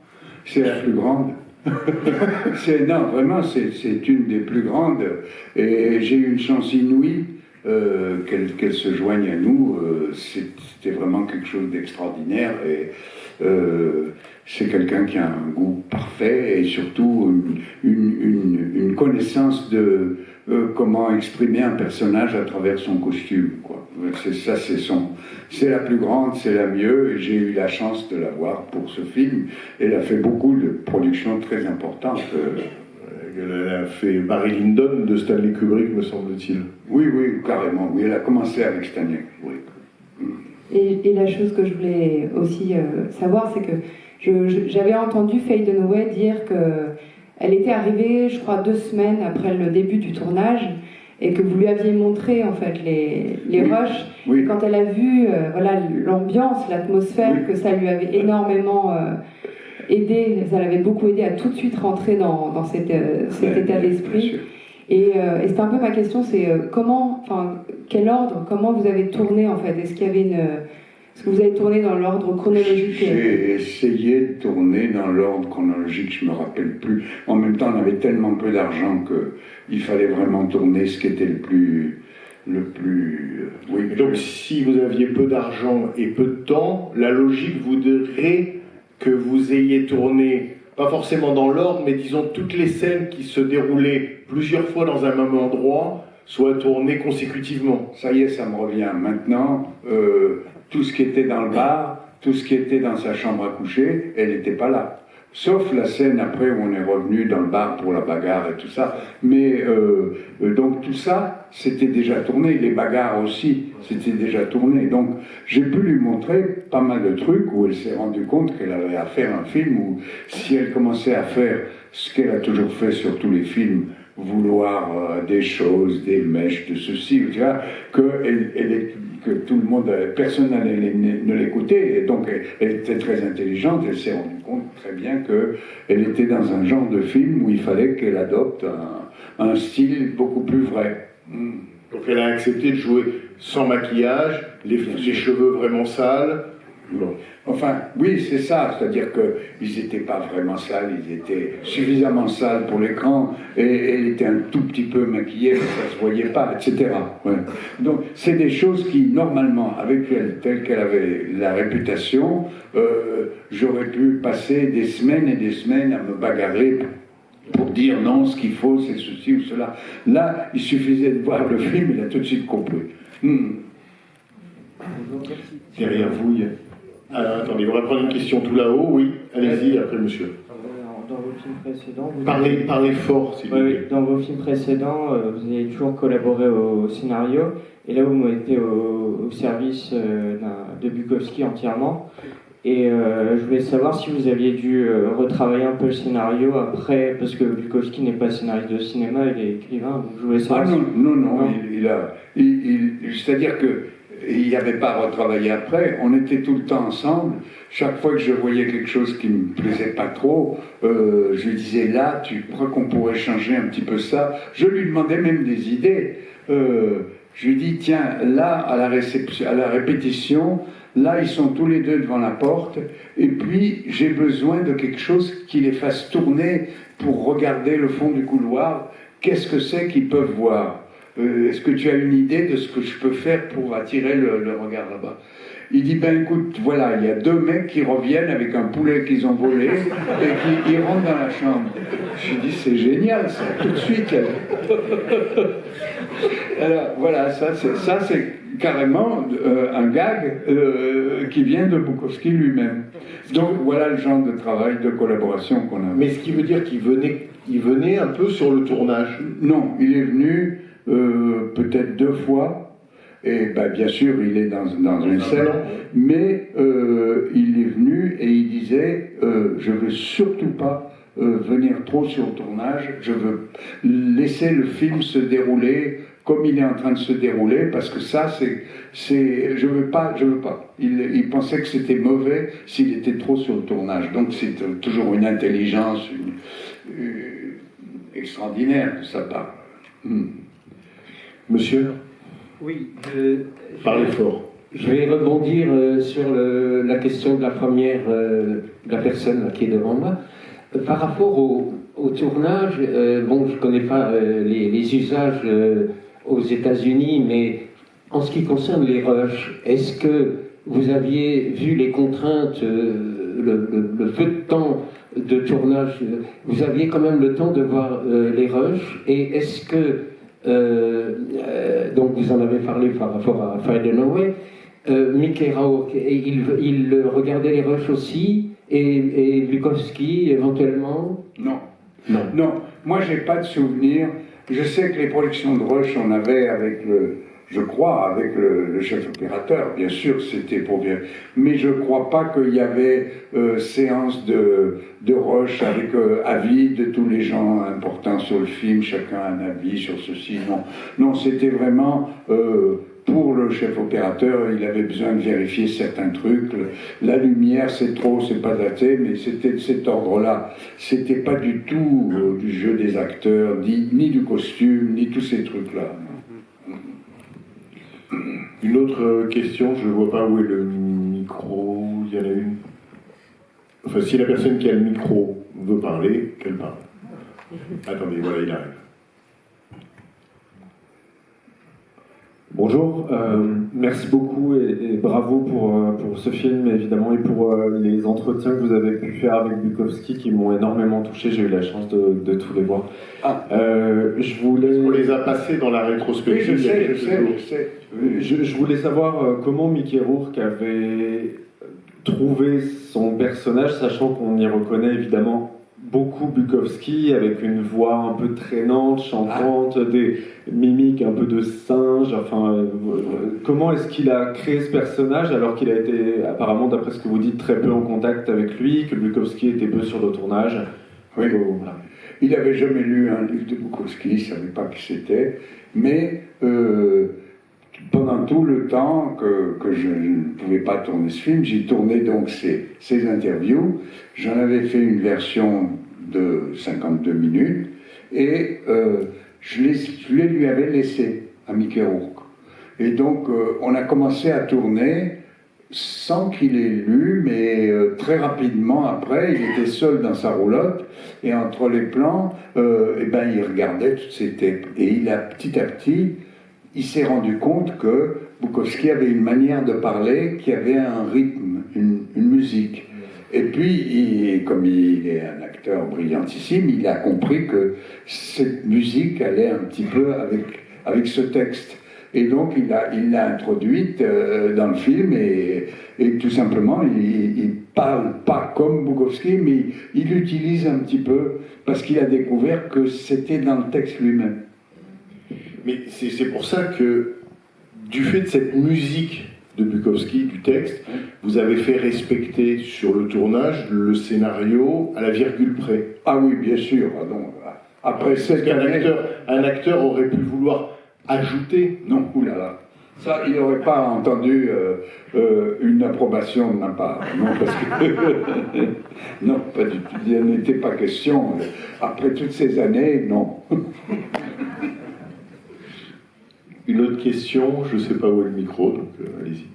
c'est la plus grande. Non, vraiment, c'est une des plus grandes. Et j'ai eu une chance inouïe qu'elle se joigne à nous. C'était vraiment quelque chose d'extraordinaire. Et c'est quelqu'un qui a un goût parfait et surtout une connaissance de comment exprimer un personnage à travers son costume, quoi. C'est la plus grande, c'est la mieux, et j'ai eu la chance de la voir pour ce film. Elle a fait beaucoup de productions très importantes. Elle a fait Barry Lyndon de Stanley Kubrick, me semble-t-il. Oui, carrément. Oui, elle a commencé avec Stanley Kubrick. Et la chose que je voulais aussi savoir, c'est que j'avais entendu Faye Dunaway dire qu'elle était arrivée, je crois, 2 semaines après le début du tournage, et que vous lui aviez montré en fait les rushs. Oui. Et quand elle a vu voilà, l'ambiance, l'atmosphère, que ça lui avait énormément aidé, ça l'avait beaucoup aidé à tout de suite rentrer dans cet état d'esprit. Et c'était un peu ma question, c'est quel ordre, comment vous avez tourné en fait? Est-ce que vous avez tourné dans l'ordre chronologique? J'ai essayé de tourner dans l'ordre chronologique, je ne me rappelle plus. En même temps, on avait tellement peu d'argent qu'il fallait vraiment tourner ce qui était le plus oui. Donc si vous aviez peu d'argent et peu de temps, la logique voudrait que vous ayez tourné, pas forcément dans l'ordre, mais disons toutes les scènes qui se déroulaient plusieurs fois dans un même endroit soient tournées consécutivement. Ça y est, ça me revient. Maintenant, tout ce qui était dans le bar, tout ce qui était dans sa chambre à coucher, elle n'était pas là. Sauf la scène après où on est revenu dans le bar pour la bagarre et tout ça. Mais donc tout ça, c'était déjà tourné. Les bagarres aussi, c'était déjà tourné. Donc j'ai pu lui montrer pas mal de trucs où elle s'est rendue compte qu'elle avait à faire un film où si elle commençait à faire ce qu'elle a toujours fait sur tous les films, vouloir des choses, des mèches, de ceci, etc., que tout le monde, personne ne l'écoutait, et donc elle était très intelligente, elle s'est rendue compte très bien qu'elle était dans un genre de film où il fallait qu'elle adopte un style beaucoup plus vrai. Donc elle a accepté de jouer. sans maquillage, les cheveux vraiment sales. Bon. Enfin, oui, c'est ça, c'est-à-dire qu'ils n'étaient pas vraiment sales, ils étaient suffisamment sales pour l'écran, et elle était un tout petit peu maquillée, mais ça ne se voyait pas, etc. Ouais. Donc, c'est des choses qui, normalement, avec elle, telle qu'elle avait la réputation, j'aurais pu passer des semaines et des semaines à me bagarrer pour dire non, ce qu'il faut, c'est ceci ou cela. Là, il suffisait de voir le film, il a tout de suite compris. Derrière vous, il y a... Alors, attendez, on va prendre une question tout là-haut, oui. Allez-y, après monsieur. Dans vos films précédents... Parlez fort, s'il vous plaît. Dans vos films précédents, vous avez toujours collaboré au scénario, et là, vous mettez au service de Bukowski entièrement. Et je voulais savoir si vous aviez dû retravailler un peu le scénario après, parce que Bukowski n'est pas scénariste de cinéma, il est écrivain, donc je voulais savoir... Non. C'est-à-dire que il n'y avait pas à retravailler après, on était tout le temps ensemble. Chaque fois que je voyais quelque chose qui ne me plaisait pas trop, je lui disais là, tu crois qu'on pourrait changer un petit peu ça? Je lui demandais même des idées. Je lui dis tiens, là, à la répétition, là, ils sont tous les deux devant la porte, et puis j'ai besoin de quelque chose qui les fasse tourner pour regarder le fond du couloir. Qu'est-ce que c'est qu'ils peuvent voir? Est-ce que tu as une idée de ce que je peux faire pour attirer le regard là-bas? Il dit, ben écoute, voilà, il y a deux mecs qui reviennent avec un poulet qu'ils ont volé et qui rentrent dans la chambre. Je lui dis, c'est génial, ça, tout de suite. Alors, voilà, ça c'est carrément un gag qui vient de Bukowski lui-même. Donc, voilà le genre de travail, de collaboration qu'on a. Mais ce qui veut dire qu'il venait un peu sur le tournage? Non, il est venu... peut-être 2 fois, et ben, bien sûr il est dans une scène, mais il est venu et il disait je veux surtout pas venir trop sur le tournage, je veux laisser le film se dérouler comme il est en train de se dérouler, parce que ça je veux pas. Il pensait que c'était mauvais s'il était trop sur le tournage, donc c'est toujours une intelligence extraordinaire de sa part. Monsieur? Oui. Parlez fort. Je vais rebondir sur la question de la première, de la personne là, qui est devant moi. Par rapport au tournage, bon, je ne connais pas les usages aux États-Unis, mais en ce qui concerne les rushs, est-ce que vous aviez vu les contraintes, le peu de temps de tournage, vous aviez quand même le temps de voir les rushs, et est-ce que donc vous en avez parlé par rapport à Fire the Norway, Mickey Rourke, il regardait les rushs aussi, et Bukowski éventuellement? Non, moi j'ai pas de souvenir. Je sais que les productions de rush on avait avec le chef opérateur, bien sûr, c'était pour bien. Mais je ne crois pas qu'il y avait séance de rush avec avis de tous les gens importants sur le film, chacun un avis sur ceci. Non, c'était vraiment pour le chef opérateur, il avait besoin de vérifier certains trucs. La lumière, c'est trop, c'est pas daté, mais c'était de cet ordre-là. C'était pas du tout du jeu des acteurs, ni du costume, ni tous ces trucs-là. Une autre question, je ne vois pas où est le micro, il y en a une. Enfin, si la personne qui a le micro veut parler, qu'elle parle. Attendez, voilà, il arrive. Bonjour, merci beaucoup et bravo pour ce film évidemment et pour les entretiens que vous avez pu faire avec Bukowski qui m'ont énormément touché, j'ai eu la chance de tous les voir. Je voulais... On les a passés dans la rétrospective. Oui, je sais. Je voulais savoir comment Mickey Rourke avait trouvé son personnage, sachant qu'on y reconnaît évidemment beaucoup Bukowski, avec une voix un peu traînante, chantante, des mimiques un peu de singe. Enfin, comment est-ce qu'il a créé ce personnage alors qu'il a été, apparemment, d'après ce que vous dites, très peu en contact avec lui, que Bukowski était peu sur le tournage? Oui. Voilà. Il n'avait jamais lu un livre de Bukowski, il ne savait pas qui c'était, mais pendant tout le temps que je ne pouvais pas tourner ce film, j'ai tourné donc ces interviews. J'en avais fait une version de 52 minutes et je les lui avais laissé à Mickey Rourke. Et donc, on a commencé à tourner sans qu'il ait lu, mais très rapidement après, il était seul dans sa roulotte, et entre les plans, il regardait toutes ces tapes. Et petit à petit, il s'est rendu compte que Bukowski avait une manière de parler qui avait un rythme, une musique. Et puis, comme il est un acteur brillantissime, il a compris que cette musique allait un petit peu avec ce texte. Et donc, il l'a introduite dans le film, et tout simplement, il parle pas comme Bukowski, mais il l'utilise un petit peu, parce qu'il a découvert que c'était dans le texte lui-même. Mais c'est pour ça que, du fait de cette musique de Bukowski, du texte, vous avez fait respecter sur le tournage le scénario à la virgule près. Ah oui, bien sûr. Donc, après cette année... Un acteur aurait pu vouloir ajouter. Non, oulala. Ça, il n'aurait pas entendu une approbation de ma part. Non, parce que... non, pas du tout. Il n'était pas question. Après toutes ces années, non. Une autre question, je ne sais pas où est le micro, donc allez-y.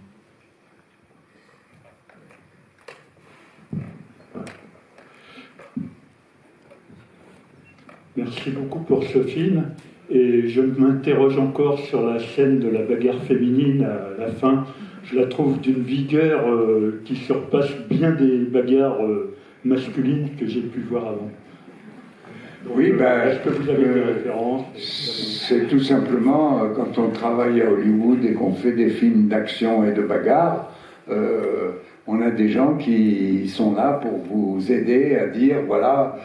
Merci beaucoup pour ce film. Et je m'interroge encore sur la scène de la bagarre féminine à la fin. Je la trouve d'une vigueur qui surpasse bien des bagarres masculines que j'ai pu voir avant. Donc, oui, est-ce que vous avez des références? C'est tout simplement quand on travaille à Hollywood et qu'on fait des films d'action et de bagarre, on a des gens qui sont là pour vous aider à dire voilà,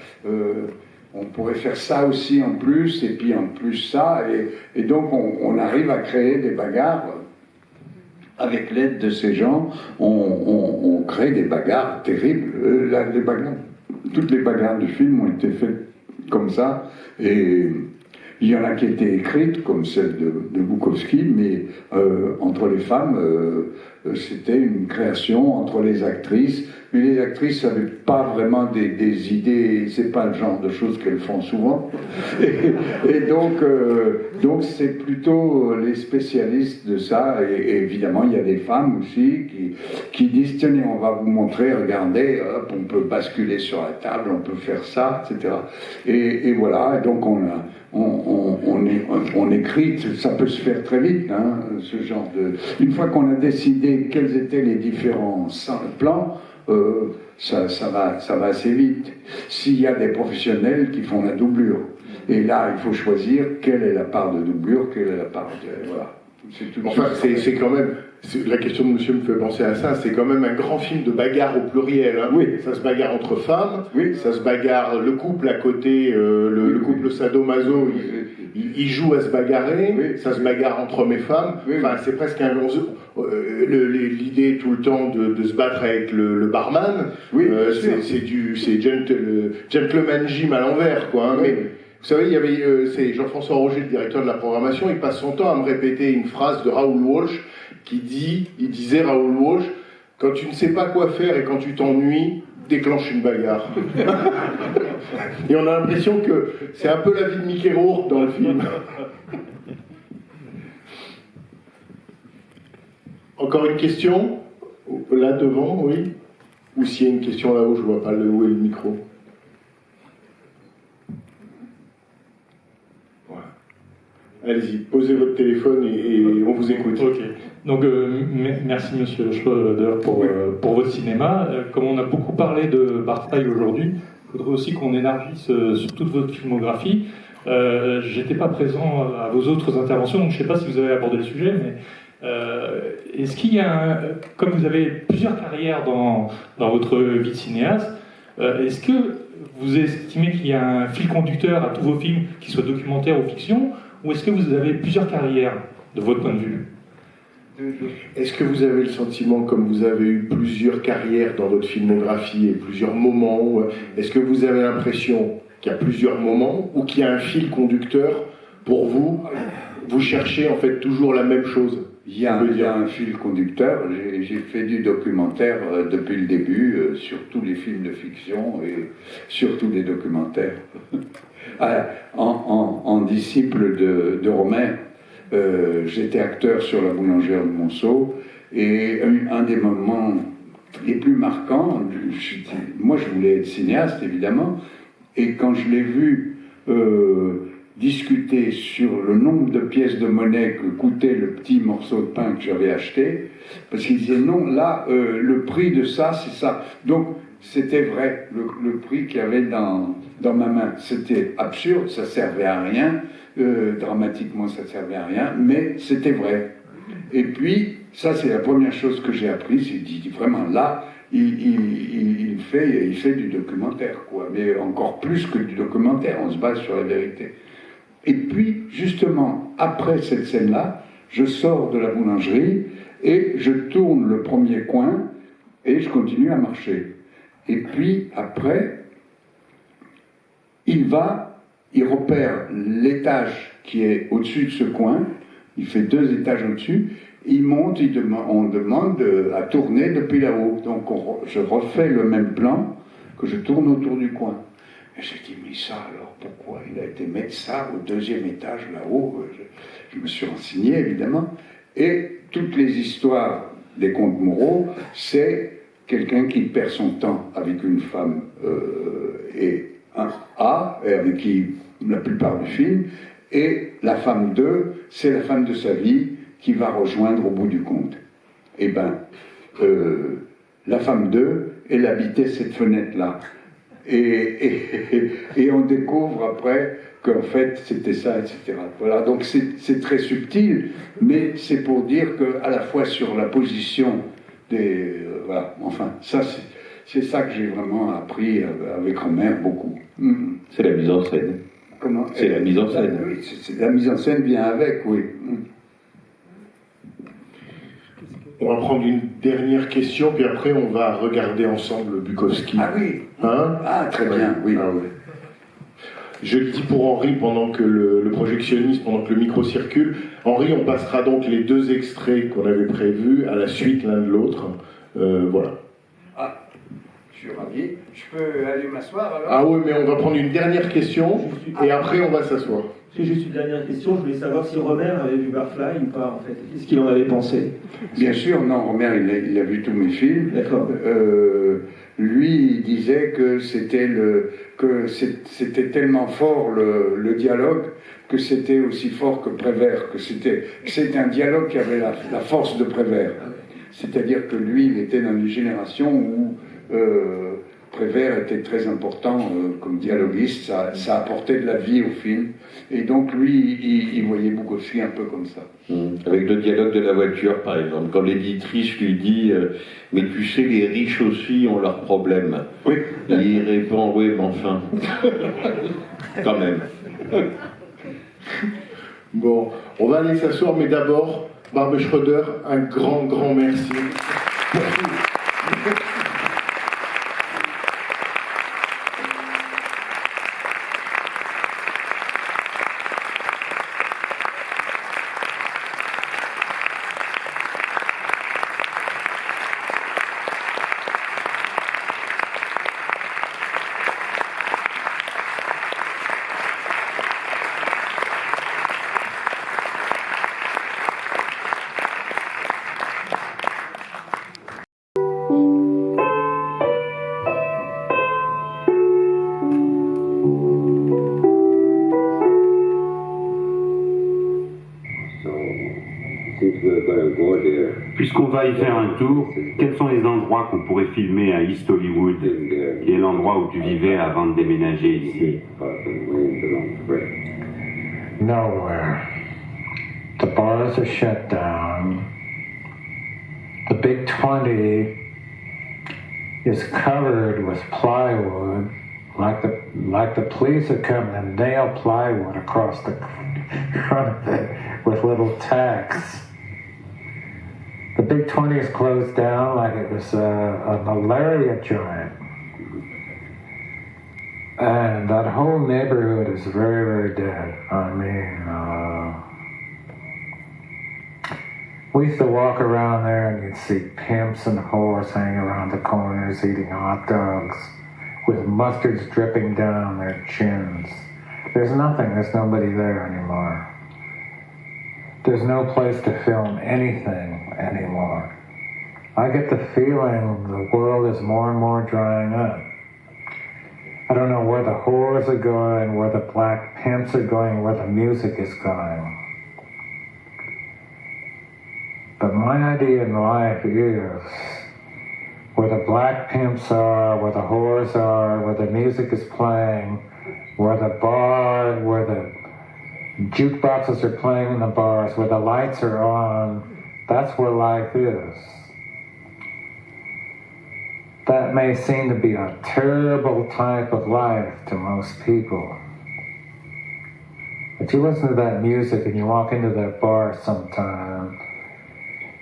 on pourrait faire ça aussi en plus, et puis en plus ça, et donc on arrive à créer des bagarres. Avec l'aide de ces gens, on crée des bagarres terribles. Toutes les bagarres du film ont été faites comme ça, et il y en a qui étaient écrites, comme celle de Bukowski, mais entre les femmes, c'était une création entre les actrices, mais les actrices n'avaient pas vraiment des idées, c'est pas le genre de choses qu'elles font souvent, et donc c'est plutôt les spécialistes de ça, et évidemment il y a des femmes aussi qui disent tenez, on va vous montrer, regardez, hop, on peut basculer sur la table, on peut faire ça, etc. Et voilà, et donc on écrit, ça peut se faire très vite, hein, ce genre de... Une fois qu'on a décidé quels étaient les différents plans, ça va assez vite. S'il y a des professionnels qui font la doublure, et là il faut choisir quelle est la part de doublure, quelle est la part de... Voilà. Enfin, c'est quand même... La question de monsieur me fait penser à ça, c'est quand même un grand film de bagarre au pluriel. Hein. Oui. Ça se bagarre entre femmes, oui. Ça se bagarre, le couple à côté, le couple sadomaso, il joue à se bagarrer, oui. Ça se bagarre entre hommes et femmes, oui. Enfin c'est presque un... L'idée tout le temps de se battre avec le barman, oui, c'est gentleman gym à l'envers, quoi. Hein, oui. Mais, vous savez, il y avait, c'est Jean-François Roger, le directeur de la programmation, il passe son temps à me répéter une phrase de Raoul Walsh il disait Raoul Walsh, quand tu ne sais pas quoi faire et quand tu t'ennuies, déclenche une bagarre. Et on a l'impression que c'est un peu la vie de Mickey Rourke dans le film. Encore une question? Là devant, oui? Ou s'il y a une question là-haut, je ne vois pas où est le micro. Allez-y, posez votre téléphone et on vous écoute. Ok. Donc, merci Monsieur Schroeder pour votre cinéma. Comme on a beaucoup parlé de Barfly aujourd'hui, il faudrait aussi qu'on élargisse sur toute votre filmographie. J'étais pas présent à vos autres interventions, donc je ne sais pas si vous avez abordé le sujet, mais est-ce qu'il y a, comme vous avez plusieurs carrières dans votre vie de cinéaste, est-ce que vous estimez qu'il y a un fil conducteur à tous vos films, qu'ils soient documentaires ou fiction, ou est-ce que vous avez plusieurs carrières de votre point de vue? Est-ce que vous avez le sentiment, comme vous avez eu plusieurs carrières dans votre filmographie et plusieurs moments, est-ce que vous avez l'impression qu'il y a plusieurs moments ou qu'il y a un fil conducteur pour vous? Vous cherchez en fait toujours la même chose? Il y a un fil conducteur. J'ai fait du documentaire depuis le début, sur tous les films de fiction et surtout des documentaires. En disciple de Romain, J'étais acteur sur La Boulangère de Monceau, et un des moments les plus marquants, moi je voulais être cinéaste évidemment, et quand je l'ai vu discuter sur le nombre de pièces de monnaie que coûtait le petit morceau de pain que j'avais acheté, parce qu'il disait non, là, le prix de ça, c'est ça. Donc, c'était vrai, le prix qu'il y avait dans ma main. C'était absurde, ça servait à rien, dramatiquement ça servait à rien, mais c'était vrai. Et puis, ça c'est la première chose que j'ai appris, c'est dit vraiment là, il fait du documentaire, quoi, mais encore plus que du documentaire, on se base sur la vérité. Et puis, justement, après cette scène-là, je sors de la boulangerie et je tourne le premier coin et je continue à marcher. Et puis, après, il repère l'étage qui est au-dessus de ce coin, il fait 2 étages au-dessus, il monte, on demande à tourner depuis là-haut. Donc, je refais le même plan que je tourne autour du coin. Et j'ai dit, mais ça alors, pourquoi il a été mettre ça au 2e étage là-haut? Je me suis renseigné, évidemment. Et toutes les histoires des contes moraux, c'est quelqu'un qui perd son temps avec une femme et avec qui la plupart du film, et la femme 2, c'est la femme de sa vie qui va rejoindre au bout du compte. Eh bien, la femme 2, elle habitait cette fenêtre-là. Et on découvre après qu'en fait c'était ça, etc. Voilà, donc c'est très subtil, mais c'est pour dire qu'à la fois sur la position des... voilà, enfin, ça c'est ça que j'ai vraiment appris avec Romer beaucoup. C'est la mise en scène. Comment? C'est la mise en scène. Oui, la mise en scène vient avec, oui. On va prendre une dernière question, puis après on va regarder ensemble Bukowski. Ah oui. Hein? Ah, très bien, oui. Ah, oui. Je le dis pour Henri pendant que le projectionniste, pendant que le micro circule. Henri, on passera donc les 2 extraits qu'on avait prévus à la suite l'un de l'autre. Voilà. Ah, je suis ravi. Je peux aller m'asseoir alors? Ah oui, mais on va prendre une dernière question et après on va s'asseoir. C'est juste une dernière question. Je voulais savoir si Romer avait vu Barfly ou pas, en fait. Qu'est-ce qu'il en avait pensé? Bien sûr, non, Romer, il a vu tous mes films. D'accord. Lui, il disait que c'était tellement fort le dialogue que c'était aussi fort que Prévert, que c'était un dialogue qui avait la force de Prévert. C'est-à-dire que lui, il était dans une génération où Prévert était très important comme dialoguiste, ça apportait de la vie au film. Et donc lui, il voyait Bukowski un peu comme ça. Avec le dialogue de la voiture, par exemple, quand l'éditrice lui dit mais tu sais, les riches aussi ont leurs problèmes. Oui. Et il répond oui, mais enfin, quand même. Bon, on va aller s'asseoir, mais d'abord, Barbet Schroeder, un grand merci pour tout. Puisqu'on va y faire un tour, quels sont les endroits qu'on pourrait filmer à East Hollywood, qui est l'endroit où tu vivais avant de déménager ici? Nowhere. The bars are shut down. The Big 20 is covered with plywood, like the police are coming and nail plywood across the front of it with little tacks. The Big 20 is closed down like it was a malaria joint. And that whole neighborhood is very, very dead. I mean, we used to walk around there and you'd see pimps and whores hanging around the corners eating hot dogs with mustards dripping down their chins. There's nothing, there's nobody there anymore. there's no place to film anything anymore. I get the feeling the world is more and more drying up. I don't know where the whores are going, where the black pimps are going, where the music is going. But my idea in life is where the black pimps are, where the whores are, where the music is playing, where the jukeboxes are playing in the bars, where the lights are on, that's where life is. That may seem to be a terrible type of life to most people. But you listen to that music and you walk into that bar sometime,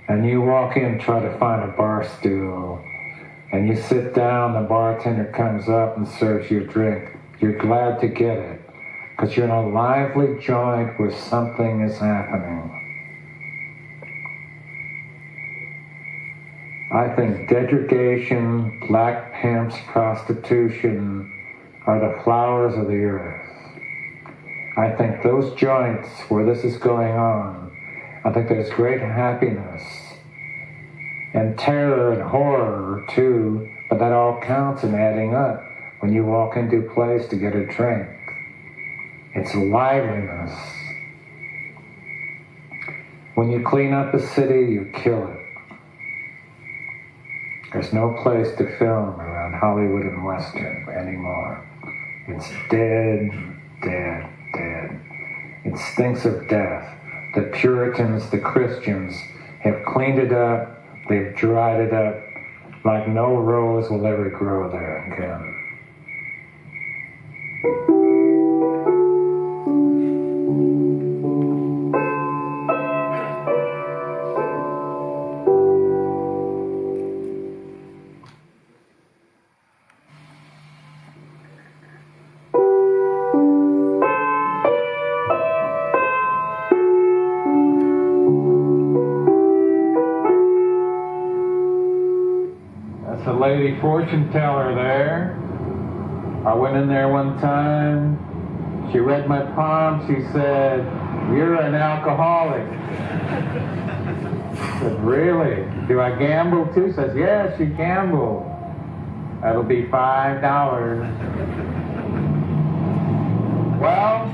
and you walk in, try to find a bar stool, and you sit down, the bartender comes up and serves you a drink. You're glad to get it, because you're in a lively joint where something is happening. I think degradation, black pimps, prostitution are the flowers of the earth. I think those joints where this is going on, I think there's great happiness and terror and horror too, but that all counts in adding up when you walk into a place to get a drink. It's liveliness. When you clean up a city, you kill it. There's no place to film around Hollywood and Western anymore. It's dead, dead, dead. It stinks of death. The Puritans, the Christians, have cleaned it up, they've dried it up, like no rose will ever grow there again. Lady fortune teller there. I went in there one time. She read my palm. She said, "You're an alcoholic." I said, "Really? Do I gamble too?" She says, "Yes, you gamble. That'll be $5. Well,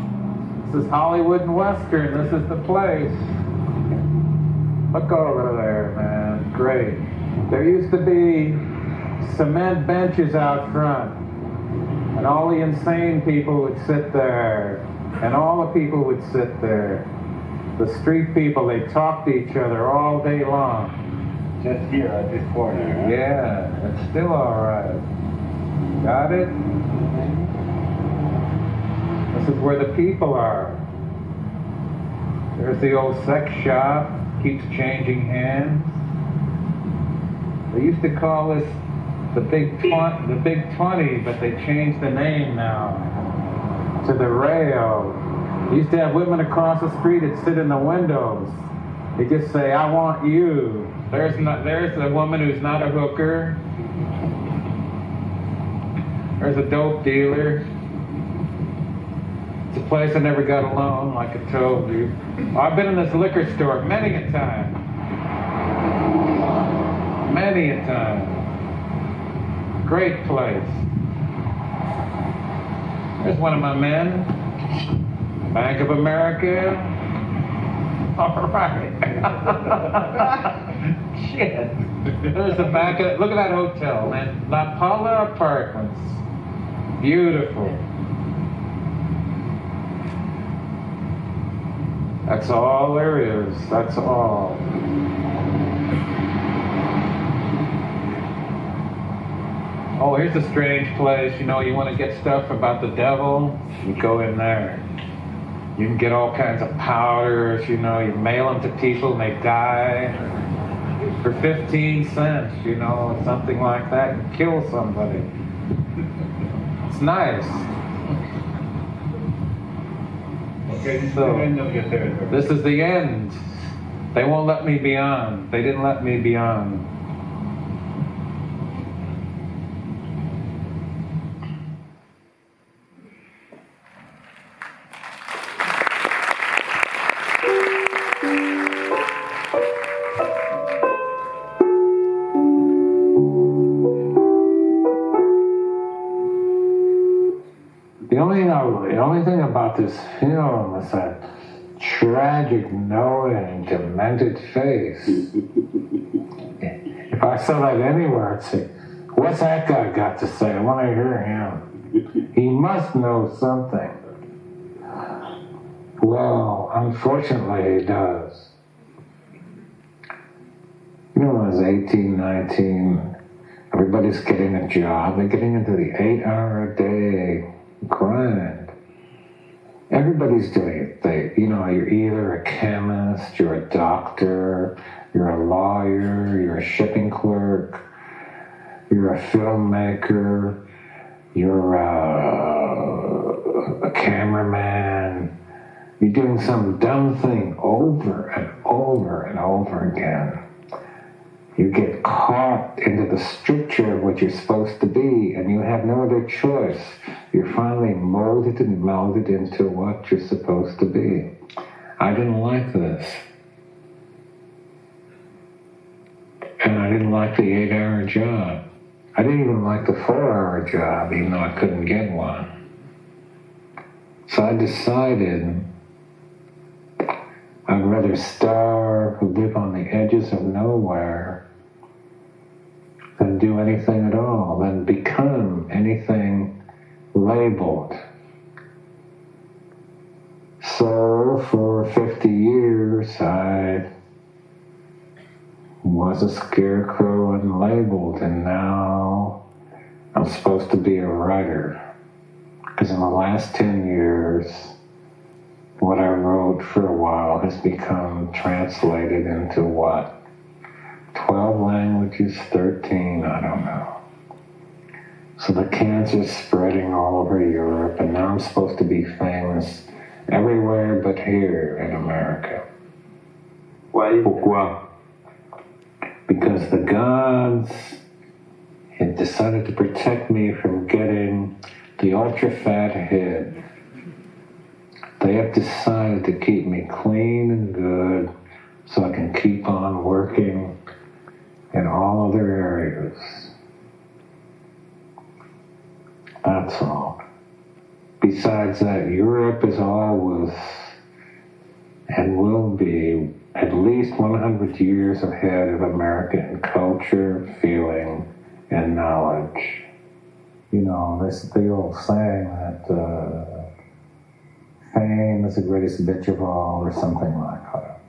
this is Hollywood and Western. This is the place. Look over there, man. Great. There used to be cement benches out front, and all the insane people would sit there, and all the people would sit there. The street people, they talk to each other all day long. Just here at this corner, huh? Yeah, it's still all right. Got it? This is where the people are. There's the old sex shop, keeps changing hands. They used to call this the Big 20, but they changed the name now to the Rail. They used to have women across the street that sit in the windows. They just say, "I want you." There's a woman who's not a hooker. There's a dope dealer. It's a place I never got alone, like I told you. I've been in this liquor store many a time. Many a time. Great place. There's one of my men. Bank of America. All right. Shit. There's the back of, look at that hotel, man. La Paula Apartments. Beautiful. That's all there is. That's all. Oh, here's a strange place. You know, you want to get stuff about the devil, you go in there. You can get all kinds of powders, you know, you mail them to people and they die. For 15 cents, you know, something like that, and kill somebody. It's nice. Okay, this So, is the end of your territory. This is the end. They won't let me beyond. They didn't let me beyond. funny thing about this film is that tragic note and demented face. If I saw that anywhere, I'd say, what's that guy got to say? I want to hear him. He must know something. Well, unfortunately, he does. You know, when I was 18, 19, everybody's getting a job. They're getting into the 8-hour-a-day grind. Everybody's doing it. You're either a chemist, you're a doctor, you're a lawyer, you're a shipping clerk, you're a filmmaker, you're a cameraman. You're doing some dumb thing over and over and over again. You get caught into the stricture of what you're supposed to be, and you have no other choice. You're finally molded and melded into what you're supposed to be. I didn't like this. And I didn't like the 8-hour job. I didn't even like the 4-hour job, even though I couldn't get one. So I decided I'd rather starve, live on the edges of nowhere, than do anything at all, than become anything labeled. So for 50 years, I was a scarecrow and labeled, and now I'm supposed to be a writer. Because in the last 10 years, what I wrote for a while has become translated into what? 12 languages, 13, I don't know. So the cancer's spreading all over Europe, and now I'm supposed to be famous everywhere but here in America. Why? Pourquoi? Because the gods had decided to protect me from getting the ultra-fat head. They have decided to keep me clean and good so I can keep on working in all other areas. That's all. Besides that, Europe is always and will be at least 100 years ahead of America in culture, feeling, and knowledge. There's the old saying that fame is the greatest bitch of all, or something like that,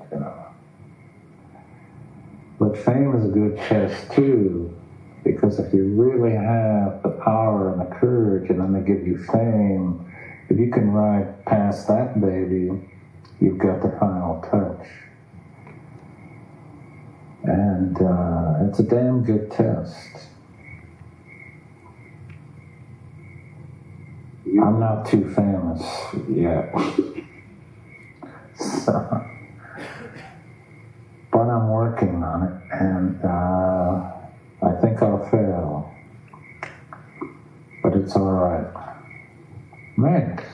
But fame is a good test, too, because if you really have the power and the courage, and then they give you fame, if you can ride past that baby, you've got the final touch. And it's a damn good test. I'm not too famous yet. But I'm working on it, and I think I'll fail. But it's all right. Thanks.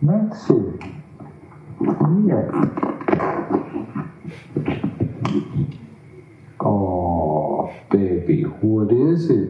Merci. Yeah. Oh, baby, what is it?